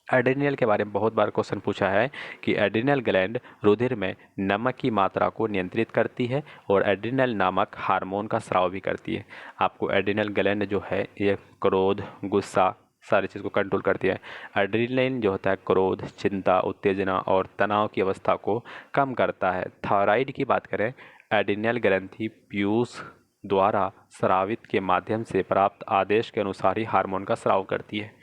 एड्रेनल के बारे में बहुत बार क्वेश्चन पूछा है कि एड्रेनल ग्लैंड रुधिर में नमक की मात्रा को नियंत्रित करती है और एड्रेनल नामक हार्मोन का स्राव भी करती है। आपको एड्रेनल ग्लैंड जो है ये क्रोध, गुस्सा, सारी चीज़ को कंट्रोल करती है। एड्रेनलिन जो होता है क्रोध, चिंता, उत्तेजना और तनाव की अवस्था को कम करता है। थायराइड की बात करें, एड्रेनल ग्रंथि पीयूष द्वारा स्रावित के माध्यम से प्राप्त आदेश के अनुसार ही हार्मोन का स्राव करती है।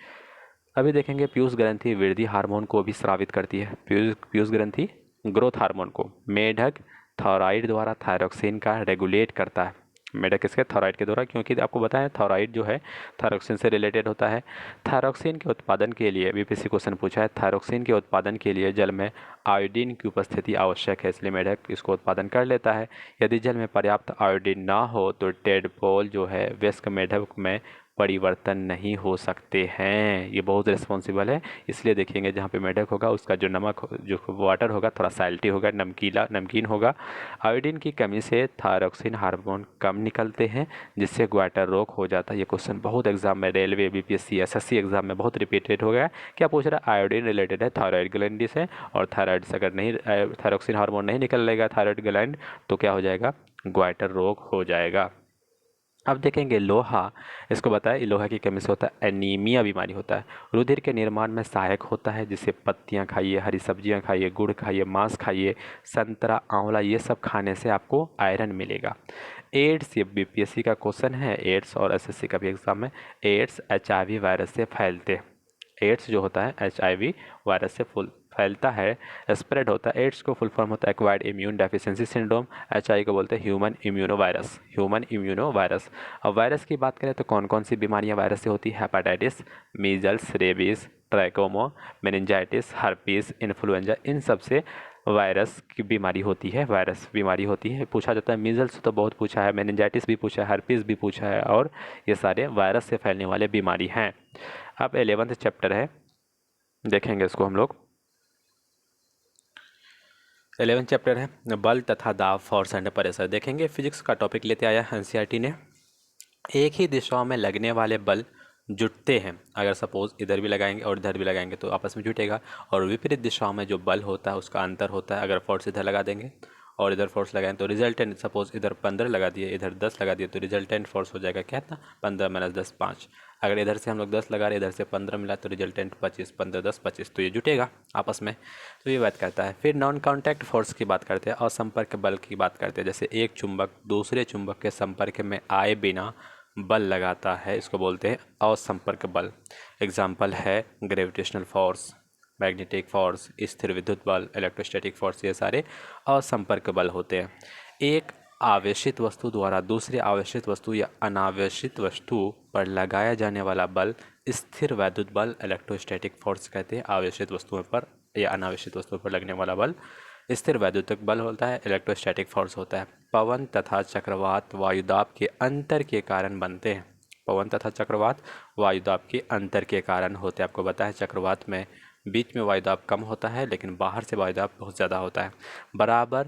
अभी देखेंगे पीयूष ग्रंथि वृद्धि हार्मोन को भी स्रावित करती है। पीयूष ग्रंथि ग्रोथ हार्मोन को। मेढक थायराइड द्वारा थायरोक्सिन का रेगुलेट करता है। मेढक किसके, थायराइड के द्वारा, क्योंकि आपको बताएं थायराइड जो है थायरोक्सिन से रिलेटेड होता है। थायरोक्सिन के उत्पादन के लिए बीपीएससी क्वेश्चन पूछा है, थायरोक्सिन के उत्पादन के लिए जल में आयोडीन की उपस्थिति आवश्यक है, इसलिए मेढक इसको उत्पादन कर लेता है। यदि जल में पर्याप्त आयोडीन ना हो तो टेडपोल जो है वयस्क मेढक में परिवर्तन नहीं हो सकते हैं। ये बहुत रिस्पॉन्सिबल है, इसलिए देखेंगे जहाँ पे मेढक होगा उसका जो नमक जो वाटर होगा थोड़ा सैल्टी होगा, नमकीन होगा। आयोडीन की कमी से थायरोक्सिन हार्मोन कम निकलते हैं, जिससे ग्वाइटर रोग हो जाता है। ये क्वेश्चन बहुत एग्जाम में, रेलवे, बीपीएससी, एसएससी एग्जाम में बहुत रिपीटेड हो गया। क्या पूछ रहा है, आयोडीन रिलेटेड है थायराइड ग्लैंड से, और थायराइड से अगर नहीं थायरोक्सिन हार्मोन नहीं निकलेगा थायराइड ग्लैंड तो क्या हो जाएगा, ग्वाइटर रोग हो जाएगा। अब देखेंगे लोहा, इसको बताया लोहा की कमी से होता है एनीमिया बीमारी होता है। रुधिर के निर्माण में सहायक होता है, जिससे पत्तियां खाइए, हरी सब्जियां खाइए, गुड़ खाइए, मांस खाइए, संतरा, आंवला, ये सब खाने से आपको आयरन मिलेगा। एड्स, ये बीपीएससी का क्वेश्चन है, एड्स और एसएससी का भी एग्जाम में। एड्स एचआईवी वायरस से फैलते हैं। एड्स जो होता है एचआईवी वायरस से फैलता है, स्प्रेड होता है। एड्स को फुल फॉर्म होता है acquired immune deficiency syndrome. HIV को बोलते हैं human immuno virus, human immuno virus. अब वायरस की बात करें तो कौन कौन सी बीमारियां वायरस से होती है, hepatitis, measles, rabies, trachoma, meningitis, herpes, influenza, इन सब से वायरस की बीमारी होती है, वायरस बीमारी होती है। पूछा जाता है, मीजल्स तो बहुत पूछा है, मेनिंजाइटिस भी पूछा है, हर्पीस भी पूछा है, और ये सारे वायरस से फैलने वाले बीमारी हैं। अब 11th चैप्टर है, देखेंगे इसको हम लोग। 11th चैप्टर है बल तथा दाब, फोर्स एंड प्रेशर। देखेंगे फिजिक्स का टॉपिक लेते आया एनसीईआरटी ने। एक ही दिशाओं में लगने वाले बल जुटते हैं, अगर सपोज इधर भी लगाएंगे और इधर भी लगाएंगे तो आपस में जुटेगा। और विपरीत दिशाओं में जो बल होता है उसका अंतर होता है, अगर फोर्स इधर लगा देंगे और इधर फोर्स लगाएं तो रिजल्टेंट, सपोज इधर 15 लगा दिए, इधर 10 लगा दिए, तो रिजल्टेंट फोर्स हो जाएगा क्या था, 15 - 10 5। अगर इधर से हम लोग 10 लगा रहे, इधर से 15 मिला, तो रिजल्टेंट 25, 15 10 25, तो ये जुटेगा आपस में। तो ये बात करता है। फिर नॉन कॉन्टैक्ट फोर्स की बात करते हैं, असंपर्क बल की बात करते हैं। जैसे एक चुंबक दूसरे चुंबक के संपर्क में आए बिना बल लगाता है, इसको बोलते हैं असंपर्क बल। एग्जाम्पल है ग्रेविटेशनल फोर्स, मैग्नेटिक फोर्स, स्थिर विद्युत बल, इलेक्ट्रोस्टैटिक फोर्स, ये सारे असंपर्क बल होते हैं। एक आवेशित वस्तु द्वारा दूसरे आवेशित वस्तु या अनावेशित वस्तु पर लगाया जाने वाला बल स्थिर वैद्युत बल, इलेक्ट्रोस्टैटिक फोर्स कहते हैं। आवेशित वस्तुओं पर या अनावेशित वस्तुओं पर लगने वाला बल स्थिर वैद्युतिक बल होता है, इलेक्ट्रोस्टैटिक फोर्स होता है। पवन तथा चक्रवात वायुदाब के अंतर के कारण बनते हैं। पवन तथा चक्रवात वायुदाब के अंतर के कारण होते हैं। आपको बताया चक्रवात में बीच में वायुदाब कम होता है, लेकिन बाहर से वायुदाब बहुत ज़्यादा होता है। बराबर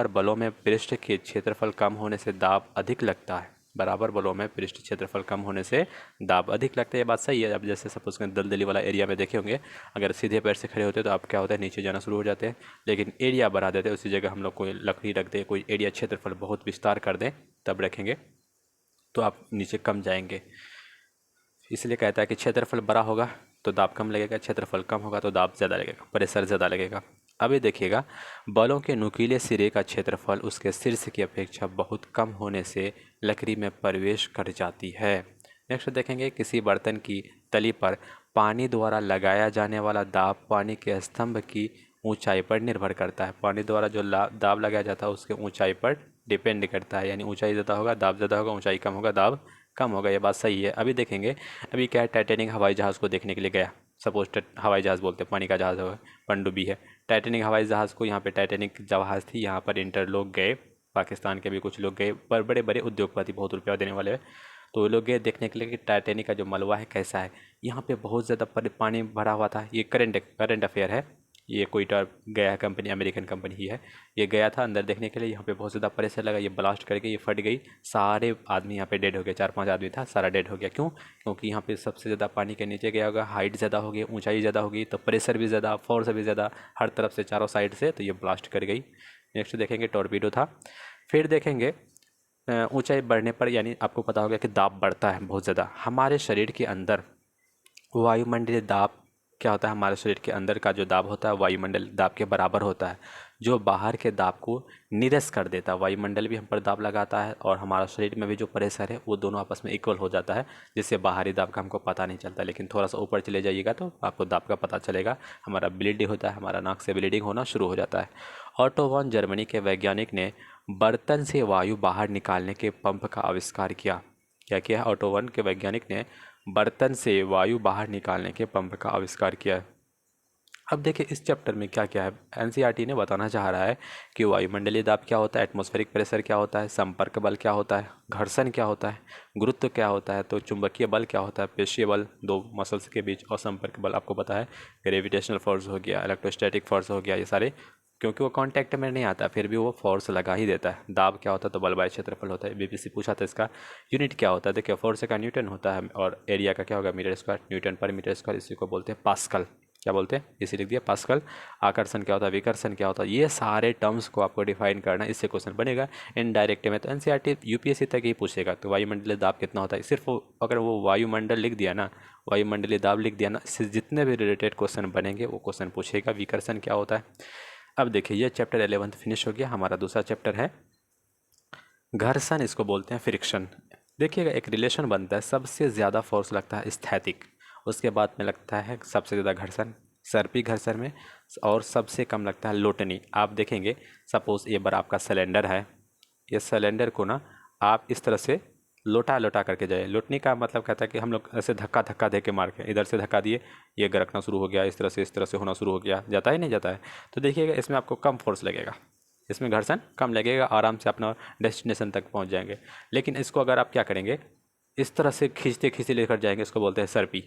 बलों में पृष्ठ के क्षेत्रफल कम होने से दाब अधिक लगता है। बराबर बलों में पृष्ठ क्षेत्रफल कम होने से दाब अधिक लगता है, ये बात सही है। अब जैसे सपोज दलदली वाला एरिया में देखे होंगे, अगर सीधे पैर से खड़े होते हैं तो आप क्या होता है, नीचे जाना शुरू हो जाते हैं। लेकिन एरिया बढ़ा देते हैं, उसी जगह हम लोग कोई लकड़ी रख दें, कोई एरिया क्षेत्रफल बहुत विस्तार कर दें, तब रखेंगे तो आप नीचे कम जाएंगे। इसलिए कहता है कि क्षेत्रफल बड़ा होगा तो दाब कम लगेगा, क्षेत्रफल कम होगा तो दाब ज़्यादा लगेगा, प्रेशर ज़्यादा लगेगा। अभी देखिएगा, बलों के नुकीले सिरे का क्षेत्रफल उसके शीर्ष की अपेक्षा बहुत कम होने से लकड़ी में प्रवेश कर जाती है। नेक्स्ट देखेंगे, किसी बर्तन की तली पर पानी द्वारा लगाया जाने वाला दाब पानी के स्तंभ की ऊंचाई पर निर्भर करता है। पानी द्वारा जो दाब लगाया जाता है उसके ऊंचाई पर डिपेंड करता है, यानी ऊंचाई ज़्यादा होगा दाब ज़्यादा होगा, ऊंचाई कम होगा दाब कम होगा। ये बात सही है। अभी देखेंगे, अभी क्या है, टाइटैनिक हवाई जहाज़ को देखने के लिए गया। सपोज हवाई जहाज़ बोलते हैं, पानी का जहाज़ होगा, पनडुब्बी है। टाइटैनिक हवाई जहाज़ को यहाँ पे टाइटैनिक जहाज़ थी, यहाँ पर इंटर लोग गए, पाकिस्तान के भी कुछ लोग गए, पर बड़े बड़े उद्योगपति बहुत रुपया देने वाले हैं, तो वो लोग गए देखने के लिए कि टाइटैनिक का जो मलबा है कैसा है। यहाँ पे बहुत ज़्यादा पानी भरा हुआ था। ये करंट अफेयर है। ये कोयटा गया है, कंपनी अमेरिकन कंपनी ही है। ये गया था अंदर देखने के लिए, यहाँ पे बहुत ज़्यादा प्रेशर लगा, ये ब्लास्ट करके ये फट गई। सारे आदमी यहाँ पे डेड हो गए, 4-5 आदमी था, सारा डेड हो गया। क्यों? क्योंकि यहाँ पे सबसे ज़्यादा पानी के नीचे गया होगा, हाइट ज़्यादा होगी, ऊंचाई ज़्यादा होगी, तो प्रेशर भी ज़्यादा, फोर्स भी ज़्यादा, हर तरफ से चारों साइड से, तो ये ब्लास्ट कर गई। नेक्स्ट देखेंगे, टॉर्पीडो था। फिर देखेंगे, ऊंचाई बढ़ने पर, यानी आपको पता होगा कि दाब बढ़ता है बहुत ज़्यादा। हमारे शरीर के अंदर वायुमंडलीय दाब क्या होता है, हमारे शरीर के अंदर का जो दाब होता है वायुमंडल दाब के बराबर होता है, जो बाहर के दाब को निरस्त कर देता है। वायुमंडल भी हम पर दाब लगाता है और हमारा शरीर में भी जो प्रेशर है वो दोनों आपस में इक्वल हो जाता है, जिससे बाहरी दाब का हमको पता नहीं चलता। लेकिन थोड़ा सा ऊपर चले जाइएगा तो आपको दाब का पता चलेगा। हमारा ब्लीडिंग होता है, हमारा नाक से ब्लीडिंग होना शुरू हो जाता है। ऑटो वॉन जर्मनी के वैज्ञानिक ने बर्तन से वायु बाहर निकालने के पंप का आविष्कार किया। क्या किया है? ऑटो वॉन के वैज्ञानिक ने बर्तन से वायु बाहर निकालने के पंप का आविष्कार किया है। अब देखिए इस चैप्टर में क्या क्या है, एनसीईआरटी ने बताना चाह रहा है कि वायुमंडलीय दाब क्या होता है, एटमॉस्फेरिक प्रेशर क्या होता है, संपर्क बल क्या होता है, घर्षण क्या होता है, गुरुत्व क्या होता है, तो चुंबकीय बल क्या होता है, पेशीय बल दो मसल्स के बीच, और संपर्क बल आपको पता है ग्रेविटेशनल फोर्स हो गया, इलेक्ट्रोस्टैटिक फोर्स हो गया, ये सारे क्योंकि वो कांटेक्ट में नहीं आता फिर भी वो फोर्स लगा ही देता है। दाब क्या होता है, तो बल बाय क्षेत्रफल होता है। बीपीसी पूछा था इसका यूनिट क्या होता है, देखिए फोर्स का न्यूटन होता है और एरिया का क्या होगा मीटर स्क्वायर, न्यूटन पर मीटर स्क्वायर, इसी को बोलते हैं पास्कल। क्या बोलते हैं? इसी लिख दिया पास्कल। आकर्षण क्या होता है, विकर्षण क्या होता है, ये सारे टर्म्स को आपको डिफाइन करना, इससे क्वेश्चन बनेगा इनडायरेक्ट में। तो एनसीईआरटी यूपीएससी तक ही पूछेगा। तो वायुमंडलीय दाब कितना होता है, सिर्फ अगर वो वायुमंडल लिख दिया ना, वायुमंडलीय दाब लिख दिया ना, इससे जितने भी रिलेटेड क्वेश्चन बनेंगे वो क्वेश्चन पूछेगा। विकर्षण क्या होता है। अब देखिए ये चैप्टर 11 फिनिश हो गया। हमारा दूसरा चैप्टर है घर्षण, इसको बोलते हैं फ्रिक्शन। देखिएगा एक रिलेशन बनता है, सबसे ज़्यादा फोर्स लगता है स्थैतिक, उसके बाद में लगता है सबसे ज़्यादा घर्षण सर्पी घर्षण में, और सबसे कम लगता है लोटनी। आप देखेंगे सपोज ये बार आपका सिलेंडर है, ये सिलेंडर को ना आप इस तरह से लोटा लोटा करके जाइए। लोटनी का मतलब कहता है कि हम लोग ऐसे धक्का धक्का दे के मार के इधर से धक्का दिए, ये गरकना शुरू हो गया, इस तरह से होना शुरू हो गया, जाता ही नहीं जाता है। तो देखिएगा इसमें आपको कम फोर्स लगेगा, इसमें घर्षण कम लगेगा, आराम से अपना डेस्टिनेशन तक पहुंच जाएंगे। लेकिन इसको अगर आप क्या करेंगे, इस तरह से खींचते खींचते लेकर जाएंगे, इसको बोलते हैं सर्पी,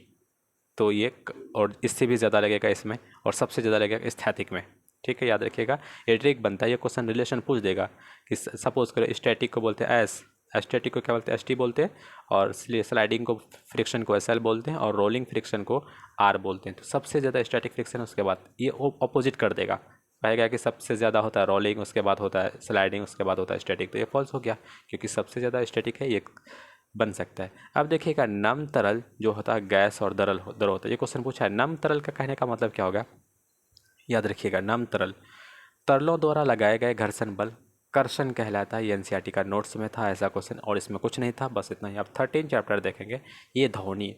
तो ये और इससे भी ज़्यादा लगेगा इसमें, और सबसे ज़्यादा लगेगा स्थैतिक में। ठीक है, याद रखिएगा ये ट्रिक बनता है, ये क्वेश्चन रिलेशन पूछ देगा कि सपोज करो स्टैटिक को बोलते हैं एस, स्टैटिक को क्या बोलते हैं एस टी बोलते हैं, और स्लाइडिंग को फ्रिक्शन को एस एल बोलते हैं, और रोलिंग फ्रिक्शन को आर बोलते हैं। तो सबसे ज़्यादा स्टैटिक फ्रिक्शन, उसके बाद ये अपोजिट कर देगा, कहेगा कि सबसे ज़्यादा होता है रोलिंग, उसके बाद होता है स्लाइडिंग, उसके बाद होता है स्टैटिक। तो ये फॉल्स हो गया, क्योंकि सबसे ज़्यादा स्टैटिक है, ये बन सकता है। अब देखिएगा नम तरल जो होता है गैस और तरल होता है, ये क्वेश्चन पूछा है। नम तरल का कहने का मतलब क्या होगा, याद रखिएगा नम तरल, तरलों द्वारा लगाए गए घर्षण बल कर्षण कहलाता है। ये एनसीईआरटी का नोट्स में था ऐसा क्वेश्चन, और इसमें कुछ नहीं था, बस इतना ही। अब 13 चैप्टर देखेंगे। ये ध्वनि,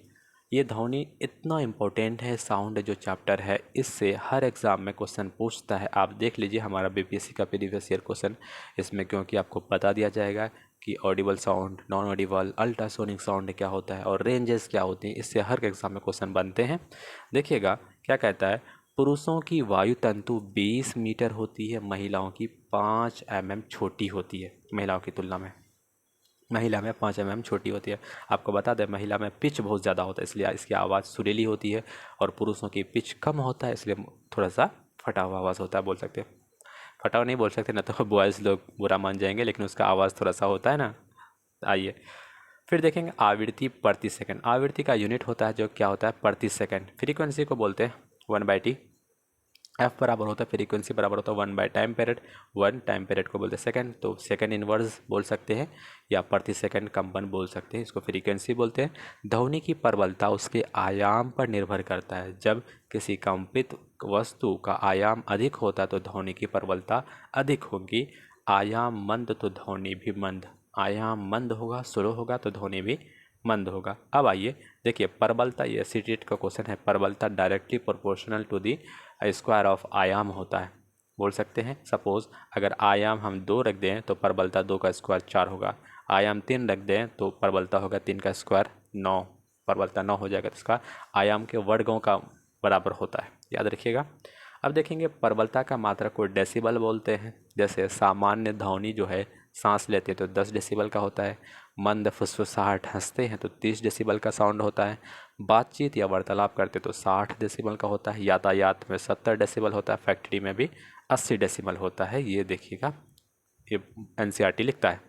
ये ध्वनि इतना इम्पोर्टेंट है, साउंड जो चैप्टर है, इससे हर एग्ज़ाम में क्वेश्चन पूछता है। आप देख लीजिए हमारा बीपीएससी का प्रीवियस ईयर क्वेश्चन इसमें, क्योंकि आपको बता दिया जाएगा कि Audible sound, non Audible, ultrasonic sound क्या होता है और रेंजेस क्या होती हैं, इससे हर एग्ज़ाम में क्वेश्चन बनते हैं। देखिएगा क्या कहता है, पुरुषों की वायु तंतु 20 मीटर होती है, महिलाओं की 5 mm छोटी होती है, महिलाओं की तुलना में महिला में 5 mm छोटी होती है। आपको बता दें महिला में पिच बहुत ज़्यादा होता है, इसलिए इसकी आवाज़ सुरीली होती है, और पुरुषों की पिच कम होता है, इसलिए थोड़ा सा फटा हुआ आवाज़ होता है, बोल सकते हैं। फटा हुआ नहीं बोल सकते ना, तो बॉयज़ लोग बुरा मान जाएंगे, लेकिन उसका आवाज़ थोड़ा सा होता है ना। आइए फिर देखेंगे आवृत्ति प्रति सेकंड। आवृत्ति का यूनिट होता है जो क्या होता है प्रति सेकंड। फ्रीक्वेंसी को बोलते हैं 1/t, एफ बराबर होता है फ्रीक्वेंसी बराबर होता है 1 by time period. 1 time period को बोलते हैं सेकंड, तो सेकंड इनवर्स बोल सकते हैं या प्रति सेकंड कंपन बोल सकते हैं, इसको फ्रीक्वेंसी बोलते हैं। ध्वनि की प्रबलता उसके आयाम पर निर्भर करता है। जब किसी कंपित वस्तु का आयाम अधिक होता है तो ध्वनि की प्रबलता अधिक होगी। आयाम मंद तो ध्वनि भी मंद, आयाम मंद होगा, स्लो होगा तो ध्वनि भी मंद होगा। अब आइए देखिए प्रबलता, ये सीटेट का क्वेश्चन है। प्रबलता directly proportional to the square of आयाम होता है, बोल सकते हैं। सपोज अगर आयाम हम 2 रख दें तो प्रबलता 2 का स्क्वायर 4 होगा। आयाम 3 रख दें तो प्रबलता होगा 3 का स्क्वायर 9, प्रबलता 9 हो जाएगा। तो इसका आयाम के वर्गों का बराबर होता है, याद रखिएगा। अब देखेंगे प्रबलता का मात्रक को डेसिबल बोलते हैं। जैसे सामान्य ध्वनि जो है सांस लेते हैं तो 10 डेसिबल का होता है। मंद फुसफुसाहट हंसते हैं तो 30 डेसिबल का साउंड होता है। बातचीत या वार्तालाप करते तो 60 डेसिबल का होता है। यातायात में 70 डेसिबल होता है। फैक्ट्री में भी 80 डेसिबल होता है। ये देखिएगा, ये एनसीईआरटी लिखता है।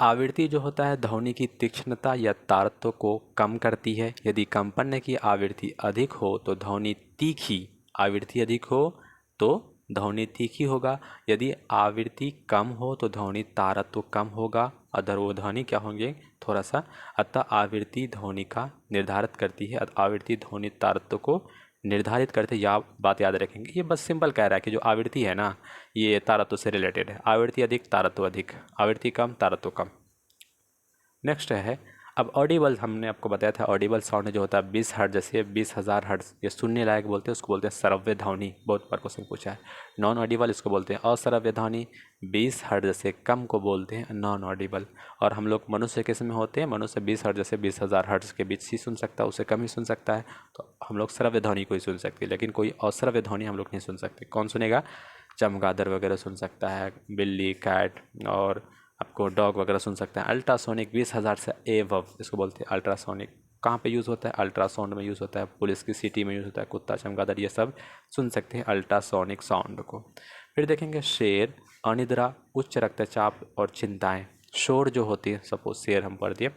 आवृत्ति जो होता है ध्वनि की तीक्ष्णता या तारत्व को कम करती है। यदि कंपन की आवृत्ति अधिक हो तो ध्वनि तीखी, आवृत्ति अधिक हो तो ध्वनि तीखी होगा। यदि आवृत्ति कम हो तो ध्वनि तारत्व कम होगा, अधरोध्वनि क्या होंगे थोड़ा सा। अतः आवृत्ति ध्वनि का निर्धारित करती है, आवृत्ति ध्वनि तारत्व को निर्धारित करते, या बात याद रखेंगे। ये बस सिंपल कह रहा है कि जो आवृत्ति है ना ये तारत्व से रिलेटेड है। आवृत्ति अधिक तारत्व अधिक, आवृत्ति कम तारत्व कम। नेक्स्ट है अब ऑडिबल, हमने आपको बताया था ऑडिबल साउंड जो होता है 20 हर्ट्ज जैसे 20,000 हर्ट्ज, ये सुनने लायक बोलते हैं, उसको बोलते हैं श्रव्य ध्वनि। बहुत बार क्वेश्चन पूछा है। नॉन ऑडिबल इसको बोलते हैं अश्रव्य ध्वनि। 20 हर्ट्ज से कम को बोलते हैं नॉन ऑडिबल। और हम लोग मनुष्य किस में होते हैं, मनुष्य 20 हर्ट्ज से 20,000 हर्ट्ज के बीच ही सुन सकता है, उससे कम ही सुन सकता है। तो हम लोग श्रव्य ध्वनि को ही सुन सकते हैं, लेकिन कोई अश्रव्य ध्वनि हम लोग नहीं सुन सकते। कौन सुनेगा, चमगादड़ वगैरह सुन सकता है, बिल्ली कैट, और आपको डॉग वगैरह सुन सकते हैं। अल्ट्रासोनिक 20,000 से एवव इसको बोलते हैं अल्ट्रासोनिक। कहाँ पे यूज़ होता है, अल्ट्रासाउंड में यूज़ होता है, पुलिस की सिटी में यूज़ होता है, कुत्ता चमगादड़ ये सब सुन सकते हैं अल्ट्रासोनिक साउंड को। फिर देखेंगे शेर, अनिद्रा, उच्च रक्तचाप और चिंताएं। शोर जो होती है, सपोज शेर हम पढ़ दिए,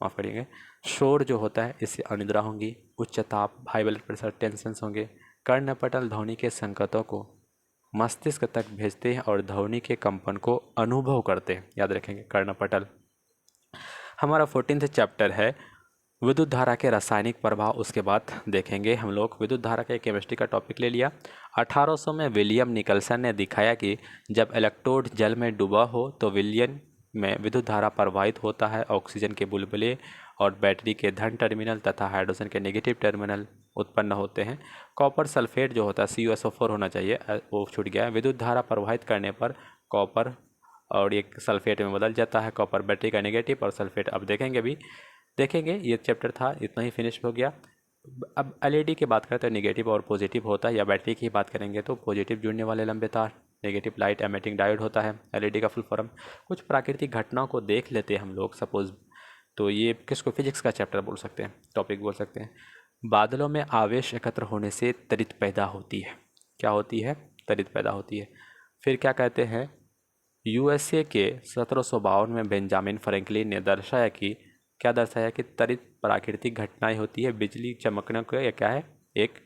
माफ़ करिएगा, शोर जो होता है इससे अनिद्रा होंगी, उच्च ताप, हाई ब्लड प्रेशर, टेंशन्स होंगे। कर्णपटल ध्वनि के संकेतों को मस्तिष्क तक भेजते हैं और ध्वनि के कंपन को अनुभव करते हैं, याद रखेंगे कर्णपटल। हमारा 14th चैप्टर है विद्युत धारा के रासायनिक प्रभाव। उसके बाद देखेंगे हम लोग विद्युत धारा के केमिस्ट्री का टॉपिक ले लिया। 1800 में विलियम निकलसन ने दिखाया कि जब इलेक्ट्रोड जल में डूबा हो तो विलयन में विद्युत धारा प्रवाहित होता है। ऑक्सीजन के बुलबुले और बैटरी के धन टर्मिनल तथा हाइड्रोजन के नेगेटिव टर्मिनल उत्पन्न होते हैं। कॉपर सल्फेट जो होता है CuSO4 होना चाहिए, वो छूट गया है। विद्युत धारा प्रवाहित करने पर कॉपर और एक सल्फेट में बदल जाता है। कॉपर बैटरी का नेगेटिव और सल्फेट अब देखेंगे ये चैप्टर था, इतना ही फिनिश हो गया। अब LED की बात करें तो नेगेटिव और पॉजिटिव होता है, या बैटरी की बात करेंगे तो पॉजिटिव जुड़ने वाले लंबे तार, नेगेटिव लाइट एमिटिंग डायोड होता है LED का फुल फॉर्म। कुछ प्राकृतिक घटनाओं को देख लेते हैं हम लोग सपोज, तो ये किसको फिजिक्स का चैप्टर बोल सकते हैं, टॉपिक बोल सकते हैं। बादलों में आवेश एकत्र होने से त्वरित पैदा होती है। क्या होती है, त्वरित पैदा होती है। फिर क्या कहते हैं, USA के 1752 में बेंजामिन फ्रैंकलिन ने दर्शाया कि त्वरित प्राकृतिक घटनाएं होती है। बिजली चमकने का यह क्या है, एक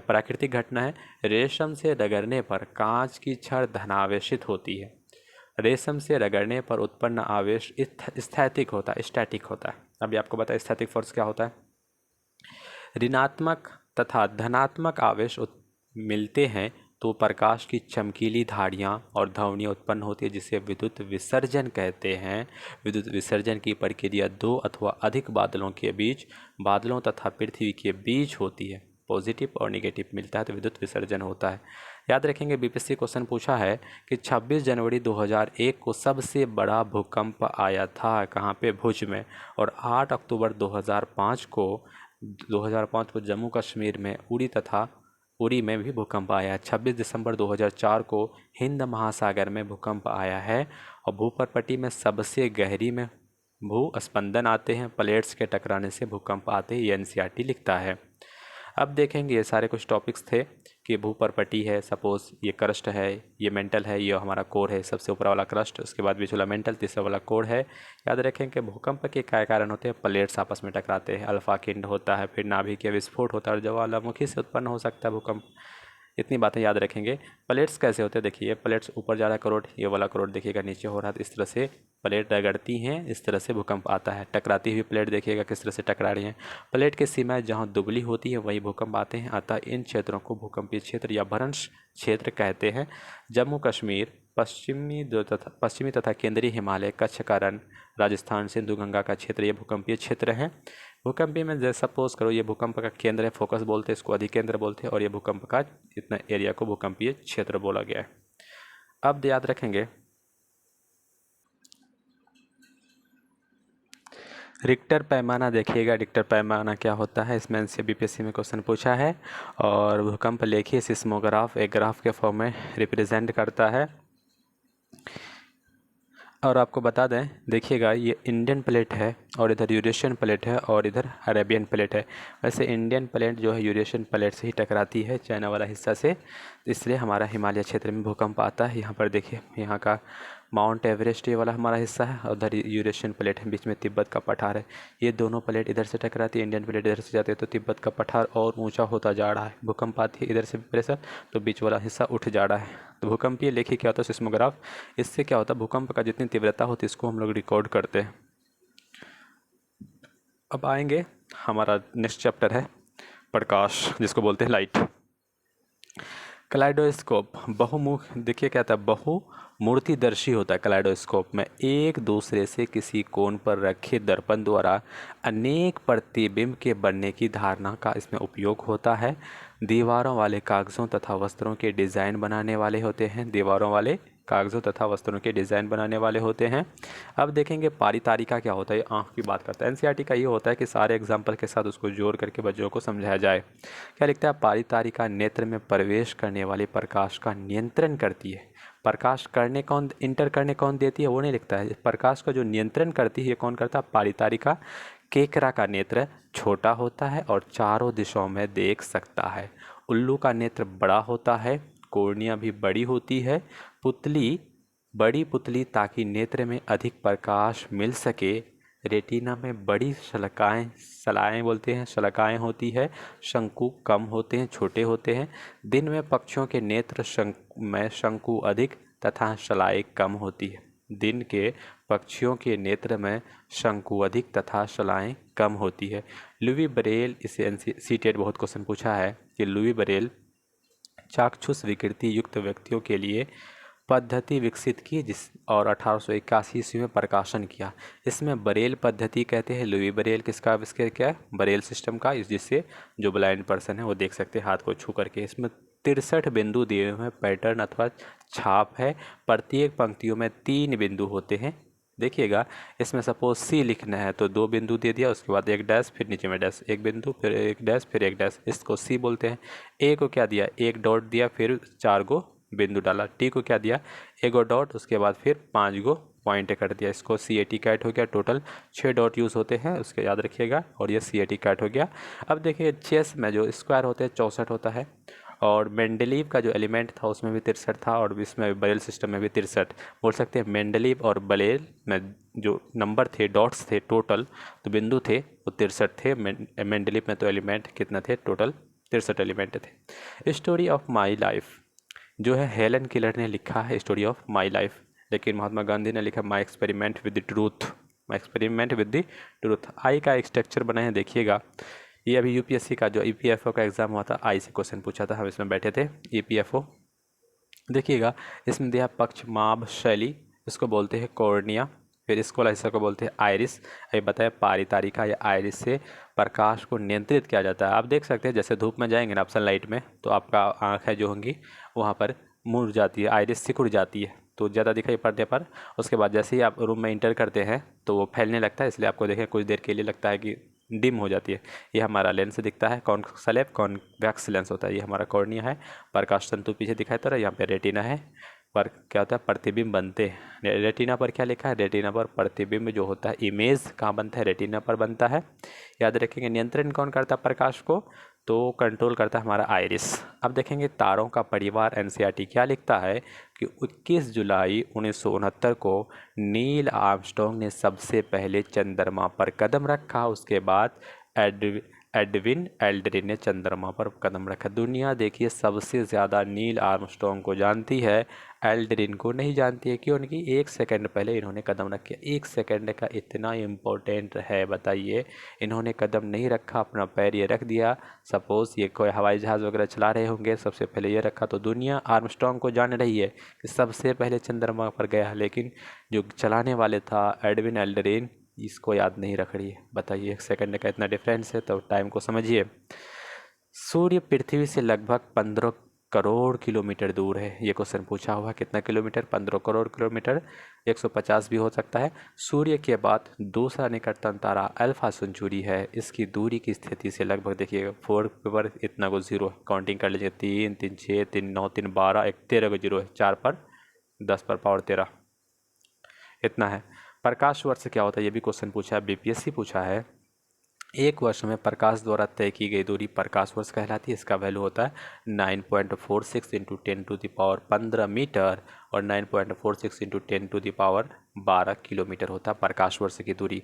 प्राकृतिक घटना है। रेशम से रगड़ने पर कांच की छड़ धनावेशित होती है। रेशम से रगड़ने पर उत्पन्न आवेश स्थैतिक होता है, स्टैटिक होता है। अभी आपको पता है स्थैतिक फोर्स क्या होता है। ऋणात्मक तथा धनात्मक आवेश मिलते हैं तो प्रकाश की चमकीली धारियाँ और ध्वनियाँ उत्पन्न होती है, जिसे विद्युत विसर्जन कहते हैं। विद्युत विसर्जन की प्रक्रिया 2 अथवा अधिक बादलों के बीच, बादलों तथा पृथ्वी के बीच होती है। पॉजिटिव और नेगेटिव मिलता है तो विद्युत विसर्जन होता है। याद रखेंगे BPSC क्वेश्चन पूछा है कि 26 जनवरी 2001 को सबसे बड़ा भूकंप आया था, कहाँ पे, भुज में। और 8 अक्टूबर 2005 को जम्मू कश्मीर में उरी में भी भूकंप आया है। 26 दिसंबर 2004 को हिंद महासागर में भूकंप आया है। और भूपरपट्टी में सबसे गहरी में भूस्पंदन आते हैं, प्लेट्स के टकराने से भूकंप आते हैं, ये NCERT लिखता है। अब देखेंगे ये सारे कुछ टॉपिक्स थे। कि भूपर्पटी है, सपोज ये क्रस्ट है, ये मेंटल है, ये हमारा कोर है, सबसे ऊपर वाला क्रस्ट, उसके बाद बीच वाला मेंटल, तीसरा वाला कोर है। याद रखें कि भूकंप के क्या कारण होते हैं, प्लेट्स आपस में टकराते हैं, अल्फा किंड होता है, फिर नाभिकीय विस्फोट होता है और ज्वालामुखी से उत्पन्न हो सकता है भूकंप। इतनी बातें याद रखेंगे। प्लेट्स कैसे होते हैं, देखिए प्लेट्स ऊपर जा रहा है करोड़, ये वाला करोड़ देखिएगा नीचे हो रहा है, तो इस तरह से प्लेट रगड़ती हैं, इस तरह से भूकंप आता है। टकराती हुई प्लेट देखिएगा किस तरह से टकरा रही हैं। प्लेट की सीमाएं जहां दुबली होती है वहीं भूकंप आते हैं, अतः इन क्षेत्रों को भूकंपीय क्षेत्र या भ्रंश क्षेत्र कहते हैं। जम्मू कश्मीर, पश्चिमी तथा केंद्रीय हिमालय, कच्छ का रण, राजस्थान, सिंधु गंगा का क्षेत्र ये भूकंपीय क्षेत्र हैं। भूकंपीय में जैसे सपोज करो ये भूकंप का केंद्र है, फोकस बोलते हैं इसको, अधिकेंद्र बोलते हैं, और ये भूकंप का इतना एरिया को भूकंपीय क्षेत्र बोला गया है। अब याद रखेंगे रिक्टर पैमाना, देखिएगा रिक्टर पैमाना क्या होता है, इसमें एनसीईआरटी बीपीएससी में क्वेश्चन पूछा है। और भूकंप लेखीय सिस्मोग्राफ एक ग्राफ के फॉर्म में रिप्रेजेंट करता है। और आपको बता दें, देखिएगा ये इंडियन प्लेट है और इधर यूरेशियन प्लेट है और इधर अरेबियन प्लेट है। वैसे इंडियन प्लेट जो है यूरेशियन प्लेट से ही टकराती है, चाइना वाला हिस्सा से, इसलिए हमारा हिमालय क्षेत्र में भूकंप आता है। यहाँ पर देखिए यहाँ का माउंट एवरेस्ट ये वाला हमारा हिस्सा है और उधर यूरेशियन प्लेट है, बीच में तिब्बत का पठार है। ये दोनों प्लेट इधर से टकराती है, इंडियन प्लेट इधर से जाती है, तो तिब्बत का पठार और ऊंचा होता जा रहा है। भूकंप आती है इधर से प्रेशर, तो बीच वाला हिस्सा उठ जा रहा है। तो भूकंपीय लेखी क्या होता है, सिस्मोग्राफ। इससे क्या होता है, भूकंप का जितनी तीव्रता होती है इसको हम लोग रिकॉर्ड करते हैं। अब आएंगे, हमारा नेक्स्ट चैप्टर है प्रकाश, जिसको बोलते हैं लाइट। कलाइडोस्कोप बहुमुख, देखिए क्या था, बहुमूर्तिदर्शी होता है। कलाइडोस्कोप में एक दूसरे से किसी कोण पर रखे दर्पण द्वारा अनेक प्रतिबिंब के बनने की धारणा का इसमें उपयोग होता है। दीवारों वाले कागज़ों तथा वस्त्रों के डिज़ाइन बनाने वाले होते हैं, दीवारों वाले कागज़ों तथा वस्त्रों के डिज़ाइन बनाने वाले होते हैं। अब देखेंगे पारितारिका क्या होता है, आँख की बात करता है। एनसीईआरटी का ये होता है कि सारे एग्जाम्पल के साथ उसको जोड़ करके बच्चों को समझाया जाए। क्या लिखता है, पारितारिका नेत्र में प्रवेश करने वाले प्रकाश का नियंत्रण करती है। प्रकाश करने कौन, इंटर करने कौन देती है वो नहीं लिखता है, प्रकाश का जो नियंत्रण करती है ये कौन करता है, पारितारिका। केकरा का नेत्र छोटा होता है और चारों दिशाओं में देख सकता है। उल्लू का नेत्र बड़ा होता है, कोर्निया भी बड़ी होती है। पुतली, बड़ी पुतली ताकि नेत्र में अधिक प्रकाश मिल सके। रेटिना में बड़ी सलाएं बोलते हैं, शलाकाएँ होती है। शंकु कम होते हैं, छोटे होते हैं। दिन में पक्षियों के नेत्र में शंकु अधिक तथा शलाएँ कम होती है। दिन के पक्षियों के नेत्र में शंकु अधिक तथा शलाएँ कम होती है। लुई बरेल, इसे सीटेट बहुत क्वेश्चन पूछा है कि लुई बरेल चाक्षुष विकृति युक्त व्यक्तियों के लिए पद्धति विकसित की, जिस और 1881 ईस्वी में प्रकाशन किया। इसमें बरेल पद्धति कहते हैं। लुई बरेल किसका आविष्कार किया है, बरेल सिस्टम का, जिससे जो ब्लाइंड पर्सन है वो देख सकते हैं हाथ को छू करके। इसमें 63 बिंदु दिए हुए हैं, पैटर्न अथवा छाप है। प्रत्येक पंक्तियों में 3 बिंदु होते हैं। देखिएगा इसमें सपोज सी लिखना है तो 2 बिंदु दे दिया, उसके बाद एक डैश, फिर नीचे में डैश, एक बिंदु, फिर एक डैश, फिर एक डैश, इसको सी बोलते हैं। ए को क्या दिया, एक डॉट दिया, फिर 4 गो बिंदु डाला। टी को क्या दिया, एक गो डॉट, उसके बाद फिर 5 गो पॉइंट कर दिया, इसको सी ए टी कैट हो गया। टोटल 6 डॉट यूज़ होते हैं, उसके याद रखिएगा, और ये सी ए टी कैट हो गया। अब देखिए चेस में जो स्क्वायर होते हैं 64 होता है, और मेंडलीव का जो एलिमेंट था उसमें भी 63 था, और इसमें बरेल सिस्टम में भी 63 बोल सकते हैं। मेंडलीव और बरेल में जो नंबर थे, डॉट्स थे, टोटल तो बिंदु थे वो 63 थे। मेंडलीव में तो एलिमेंट कितना थे, टोटल 63 एलिमेंट थे। स्टोरी ऑफ माई लाइफ जो है हेलन किलर ने लिखा है, स्टोरी ऑफ माई लाइफ, लेकिन महात्मा गांधी ने लिखा my experiment with the truth, my experiment with the truth. आई का एक स्ट्रक्चर बना है, देखिएगा ये अभी यूपीएससी का जो ईपीएफओ का एग्जाम हुआ था, आई से क्वेश्चन पूछा था, हम इसमें बैठे थे। ईपीएफओ देखिएगा, इसमें दिया पक्षमाभ शैली, इसको बोलते हैं कॉर्निया, फिर इसको हिस्सा को बोलते हैं आइरिस। ये बताया पारितारिका या आइरिस से प्रकाश को नियंत्रित किया जाता है। आप देख सकते हैं जैसे धूप में जाएंगे ना आप सनलाइट में, तो आपका आँखें जो होंगी वहाँ पर मुड़ जाती है, आइरिस सिकुड़ जाती है, तो ज़्यादा दिखाई पड़ने पर उसके बाद जैसे ही आप रूम में इंटर करते हैं तो वो फैलने लगता है, इसलिए आपको देखें कुछ देर के लिए लगता है कि डिम हो जाती है। ये हमारा लेंस दिखता है, कॉन्क्सेलेव कॉन्वेक्स लेंस होता है। ये हमारा कॉर्निया है, प्रकाश तंतु पीछे दिखाई दे रहा है, यहाँ पे रेटिना है, पर क्या होता है प्रतिबिंब बनते हैं। रेटिना पर क्या लिखा है, रेटिना पर प्रतिबिंब जो होता है, इमेज कहाँ बनता है, रेटिना पर बनता है। याद रखेंगे नियंत्रण कौन करता है प्रकाश को, तो कंट्रोल करता है हमारा आइरिस। अब देखेंगे तारों का परिवार, एनसीईआरटी क्या लिखता है कि 21 जुलाई 1969 को नील आर्मस्ट्रॉन्ग ने सबसे पहले चंद्रमा पर कदम रखा। उसके बाद एडविन एल्ड्रिन ने चंद्रमा पर कदम रखा। दुनिया देखिए सबसे ज़्यादा नील आर्मस्ट्रॉन्ग को जानती है, एल्ड्रिन को नहीं जानती है। क्यों? उनकी 1 सेकंड पहले इन्होंने कदम रखा। 1 सेकंड का इतना इम्पोर्टेंट है, बताइए। इन्होंने कदम नहीं रखा, अपना पैर ये रख दिया। सपोज़ ये कोई हवाई जहाज़ वगैरह चला रहे होंगे, सबसे पहले ये रखा, तो दुनिया आर्मस्ट्रॉन्ग को जान रही है कि सबसे पहले चंद्रमा पर गया। लेकिन जो चलाने वाले था एडविन एल्ड्रिन, इसको याद नहीं रख रही है। बताइए 1 सेकंड का इतना डिफरेंस है, तो टाइम को समझिए। सूर्य पृथ्वी से लगभग 15 करोड़ किलोमीटर दूर है। ये क्वेश्चन पूछा हुआ, कितना किलोमीटर? 15 करोड़ किलोमीटर, 150 भी हो सकता है। सूर्य के बाद दूसरा निकटतम तारा अल्फा सेंचुरी है। इसकी दूरी की स्थिति से लगभग देखिएगा 4 पर इतना को जीरो काउंटिंग कर लीजिए, 3 3 6 3 9 3 12 1 13 को जीरो है, 4 पर 10 पर पावर 13 इतना है। प्रकाश वर्ष क्या होता है, ये भी क्वेश्चन पूछा है, बीपीएससी पूछा है। एक वर्ष में प्रकाश द्वारा तय की गई दूरी प्रकाश वर्ष कहलाती है। इसका वैल्यू होता है 9.46 इंटू 10⁻15 मीटर और 9.46 इंटू 10⁻12 किलोमीटर होता है प्रकाश वर्ष की दूरी।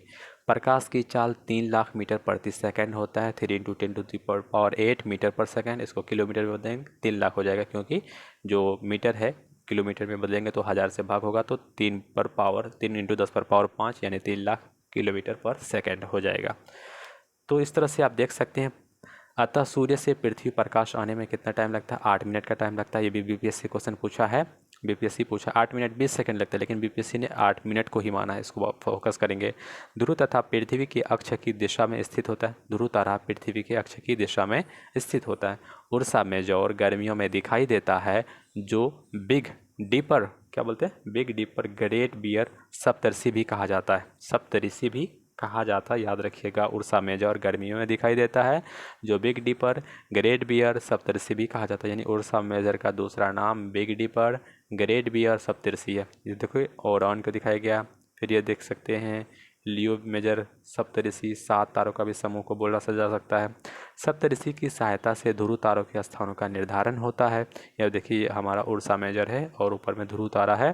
प्रकाश की चाल 3 लाख मीटर प्रति सेकंड होता है। 3 इंटू 10⁸ मीटर पर सेकंड, इसको किलोमीटर में बदलेंगे 3 लाख हो जाएगा, क्योंकि जो मीटर है किलोमीटर में बदलेंगे तो 1000 से भाग होगा, तो 3 इंटू 10⁻5 यानी 3 लाख किलोमीटर पर सेकंड हो जाएगा। तो इस तरह से आप देख सकते हैं। अतः सूर्य से पृथ्वी प्रकाश आने में कितना टाइम लगता है? 8 मिनट का टाइम लगता है। ये भी बीपीएससी क्वेश्चन पूछा है। बीपीएससी पूछा 8 मिनट 20 सेकंड लगता है, लेकिन बीपीएससी ने 8 मिनट को ही माना है। इसको आप फोकस करेंगे। ध्रुव तथा पृथ्वी के अक्ष की दिशा में स्थित होता है। ध्रुव तारा पृथ्वी के अक्ष की दिशा में स्थित होता है। उर्सा मेजर गर्मियों में दिखाई देता है, जो बिग डीपर, क्या बोलते हैं, बिग डीपर, ग्रेट बियर, सप्तर्षि भी कहा जाता है। सप्तऋषि भी कहा जाता है, याद रखिएगा। उर्सा मेजर गर्मियों में दिखाई देता है, जो बिग डीपर, ग्रेट बियर, सप्तऋषि भी कहा जाता है। यानी उर्सा मेजर का दूसरा नाम बिग डीपर, ग्रेट बियर, सप्तऋषि है। ये देखो ओरान को दिखाया गया। फिर ये देख सकते हैं लियो मेजर, सप्तऋषि, 7 तारों का भी समूह को बोला जा सकता है। सप्तऋषि की सहायता से ध्रुव तारों के स्थानों का निर्धारण होता है। यह देखिए हमारा उर्सा मेजर है और ऊपर में ध्रुव तारा है।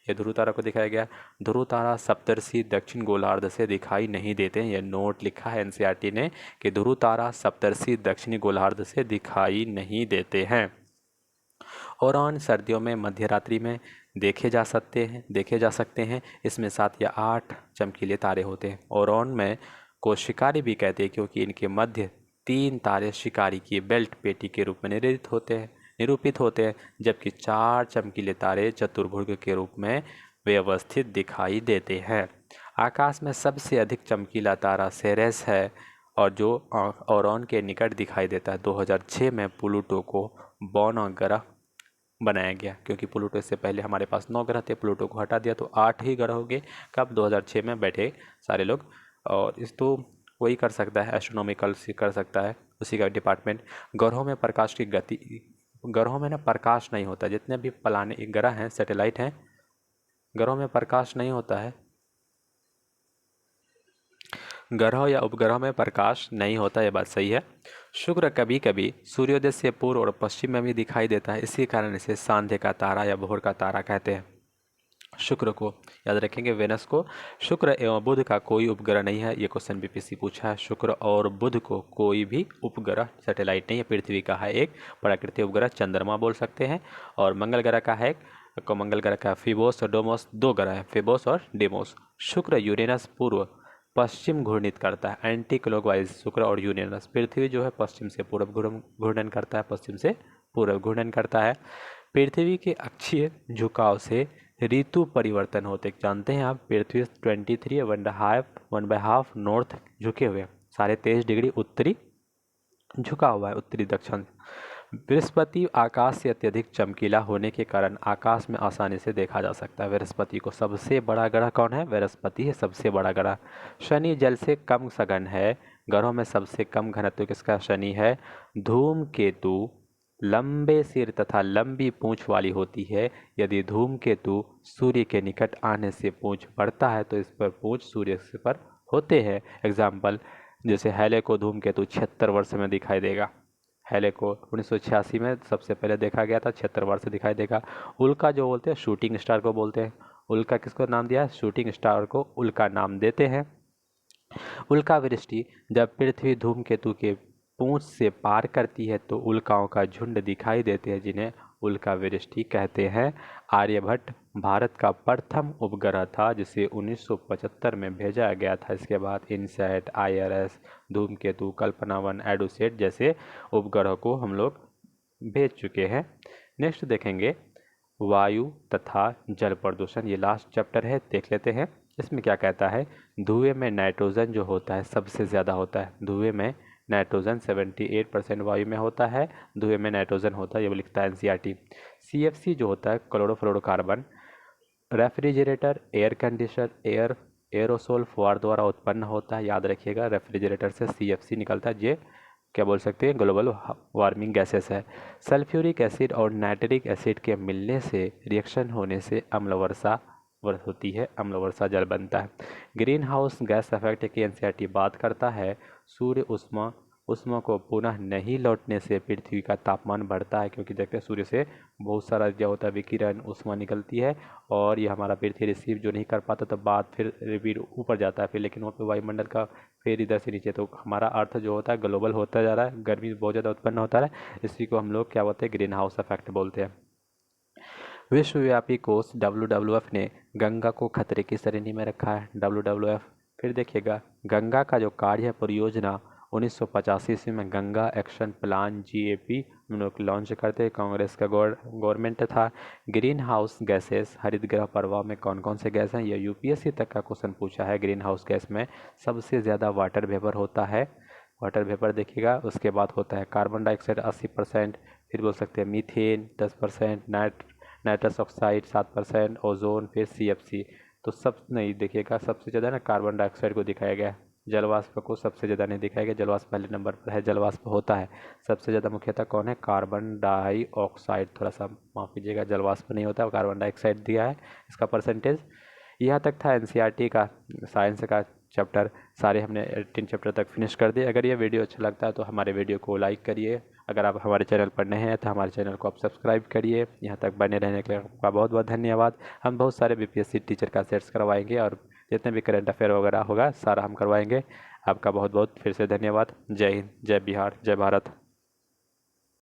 ये ध्रुव तारा को दिखाया गया। ध्रुव तारा सप्तऋषि दक्षिण गोलार्ध से दिखाई नहीं देते हैं। यह नोट लिखा है एनसीईआरटी ने कि ध्रुव तारा सप्तऋषि दक्षिणी गोलार्ध से दिखाई नहीं देते हैं। ओरान सर्दियों में मध्य रात्रि में देखे जा सकते हैं। इसमें 7 या 8 चमकीले तारे होते हैं। ओरान में को शिकारी भी कहते हैं, क्योंकि इनके मध्य 3 तारे शिकारी की बेल्ट पेटी के रूप में निरूपित होते हैं, जबकि 4 चमकीले तारे चतुर्भुज के रूप में व्यवस्थित दिखाई देते हैं। आकाश में सबसे अधिक चमकीला तारा सेरेस है और जो ओरान के निकट दिखाई देता है। 2006 में प्लूटो को 12वां ग्रह बनाया गया, क्योंकि प्लूटो से पहले हमारे पास 9 ग्रह थे। प्लूटो को हटा दिया तो 8 ही ग्रह हो गए। कब? 2006 में बैठे सारे लोग। और इस तो वही कर सकता है, एस्ट्रोनॉमिकल से कर सकता है, उसी का डिपार्टमेंट। ग्रहों में प्रकाश की गति, ग्रहों में ना प्रकाश नहीं होता। जितने भी ग्रह हैं, सैटेलाइट हैं, ग्रहों में प्रकाश नहीं होता है। ग्रह या उपग्रह में प्रकाश नहीं होता, ये बात सही है। शुक्र कभी कभी सूर्योदय से पूर्व और पश्चिम में भी दिखाई देता है। इसी कारण इसे सांध्य का तारा या भोर का तारा कहते हैं। शुक्र को याद रखेंगे, वेनस को। शुक्र एवं बुध का कोई उपग्रह नहीं है। ये क्वेश्चन बीपीएससी पूछा है। शुक्र और बुध को कोई भी उपग्रह, सैटेलाइट नहीं है। पृथ्वी का है एक प्राकृतिक उपग्रह, चंद्रमा बोल सकते हैं। और मंगल ग्रह का है मंगल ग्रह का फिबोस और डेमोस, 2 ग्रह है, फिबोस और डेमोस। शुक्र यूरेनस पूर्व पश्चिम घूर्णित करता है, एंटी क्लॉकवाइज। शुक्र और यूरेनस। पृथ्वी जो है पश्चिम से पूर्व घूर्णन करता है, पश्चिम से पूर्व घूर्णन करता है। पृथ्वी के अक्षीय झुकाव से ऋतु परिवर्तन होते जानते हैं आप। पृथ्वी 23 1/2 नॉर्थ झुके हुए, 23.5 डिग्री उत्तरी झुका हुआ है, उत्तरी दक्षिण। बृहस्पति आकाश से अत्यधिक चमकीला होने के कारण आकाश में आसानी से देखा जा सकता है। बृहस्पति को सबसे बड़ा ग्रह कौन है? बृहस्पति है सबसे बड़ा ग्रह। शनि जल से कम सघन है। ग्रहों में सबसे कम घनत्व किसका? शनि है। धूमकेतु लंबे सिर तथा लंबी पूंछ वाली होती है। यदि धूमकेतु सूर्य के निकट आने से पूंछ बढ़ता है तो इस पर पूंछ सूर्य पर होते हैं। एग्जाम्पल, जैसे हैले को धूमकेतु 76 वर्ष में दिखाई देगा। हेलिको 1986 में सबसे पहले देखा गया था, 76 वर्ष से दिखाई देगा। उल्का जो बोलते हैं शूटिंग स्टार को बोलते हैं। उल्का किसको नाम दिया है? शूटिंग स्टार को उल्का नाम देते हैं। उल्कावृष्टि जब पृथ्वी धूमकेतु के पूंछ से पार करती है तो उल्काओं का झुंड दिखाई देते हैं, जिन्हें उल्कावृष्टि कहते हैं। आर्यभट्ट भारत का प्रथम उपग्रह था, जिसे 1975 में भेजा गया था। इसके बाद इनसैट, IRS, धूमकेतु, कल्पना 1, एडुसेट जैसे उपग्रह को हम लोग भेज चुके हैं। नेक्स्ट देखेंगे वायु तथा जल प्रदूषण, ये लास्ट चैप्टर है, देख लेते हैं। इसमें क्या कहता है? धुएं में नाइट्रोजन जो होता है सबसे ज़्यादा होता है। धुएं में नाइट्रोजन 78% वायु में होता है, धुएं में नाइट्रोजन होता है, ये लिखता है NCERT। CFC जो होता है chlorofluorocarbon, refrigerator, air conditioner, aerosol फुआर द्वारा उत्पन्न होता है। याद रखिएगा, रेफ्रिजरेटर से CFC निकलता है, ये क्या बोल सकते हैं? ग्लोबल वार्मिंग गैसेस है। सल्फ्यूरिक एसिड और नाइट्रिक एसिड के मिलने से रिएक्शन होने से अम्ल वर्षा होती है, अम्ल वर्षा जल बनता है। ग्रीन हाउस गैस इफेक्ट की NCERT बात करता है। सूर्य उष्मा को पुनः नहीं लौटने से पृथ्वी का तापमान बढ़ता है, क्योंकि देखते हैं सूर्य से बहुत सारा जो होता है विकिरण उष्मा निकलती है, और ये हमारा पृथ्वी रिसीव जो नहीं कर पाता तो बात फिर रिपीट ऊपर जाता है फिर, लेकिन वहाँ पे वायुमंडल का फिर इधर से नीचे, तो हमारा अर्थ जो होता है ग्लोबल होता जा रहा है, गर्मी बहुत ज़्यादा उत्पन्न होता है। इसी को हम लोग क्या बोलते हैं? ग्रीन हाउस इफेक्ट बोलते हैं। विश्वव्यापी कोष WWF ने गंगा को खतरे की श्रेणी में रखा है। WWF फिर देखिएगा, गंगा का जो कार्य है परियोजना 1985 ईस्वी में गंगा एक्शन प्लान GAP हम लोग लॉन्च करते हैं, कांग्रेस का गवर्नमेंट था। ग्रीन हाउस गैसेस, हरित गृह प्रभाव में कौन कौन से गैस हैं? ये UPSC तक का क्वेश्चन पूछा है। ग्रीन हाउस गैस में सबसे ज़्यादा वाटर वेपर होता है, वाटर वेपर देखिएगा। उसके बाद होता है कार्बन डाइऑक्साइड 80%, फिर बोल सकते हैं मीथेन 10%, नाइट्रस ऑक्साइड 7%, ओजोन, फिर CFC। तो सब नहीं देखिएगा, सबसे ज़्यादा ना कार्बन डाइऑक्साइड को दिखाया गया है, जलवाष्प को सबसे ज़्यादा नहीं दिखाया गया। जलवाष्प पहले नंबर पर है, जलवाष्प होता है सबसे ज़्यादा मुख्यतः कौन है? कार्बन डाइऑक्साइड, थोड़ा सा माफ़ कीजिएगा, जलवाष्प नहीं होता, कार्बन डाइऑक्साइड दिया है इसका परसेंटेज। यहाँ तक था NCERT का साइंस का चैप्टर, सारे हमने 18 चैप्टर तक फिनिश कर दिए। अगर ये वीडियो अच्छा लगता है तो हमारे वीडियो को लाइक करिए। अगर आप हमारे चैनल पर नए हैं तो हमारे चैनल को आप सब्सक्राइब करिए। यहाँ तक बने रहने के लिए आपका बहुत बहुत धन्यवाद। हम बहुत सारे BPSC टीचर का सेट्स करवाएंगे, और जितने भी करंट अफेयर वगैरह होगा सारा हम करवाएंगे। आपका बहुत बहुत फिर से धन्यवाद। जय हिंद, जय बिहार, जय भारत।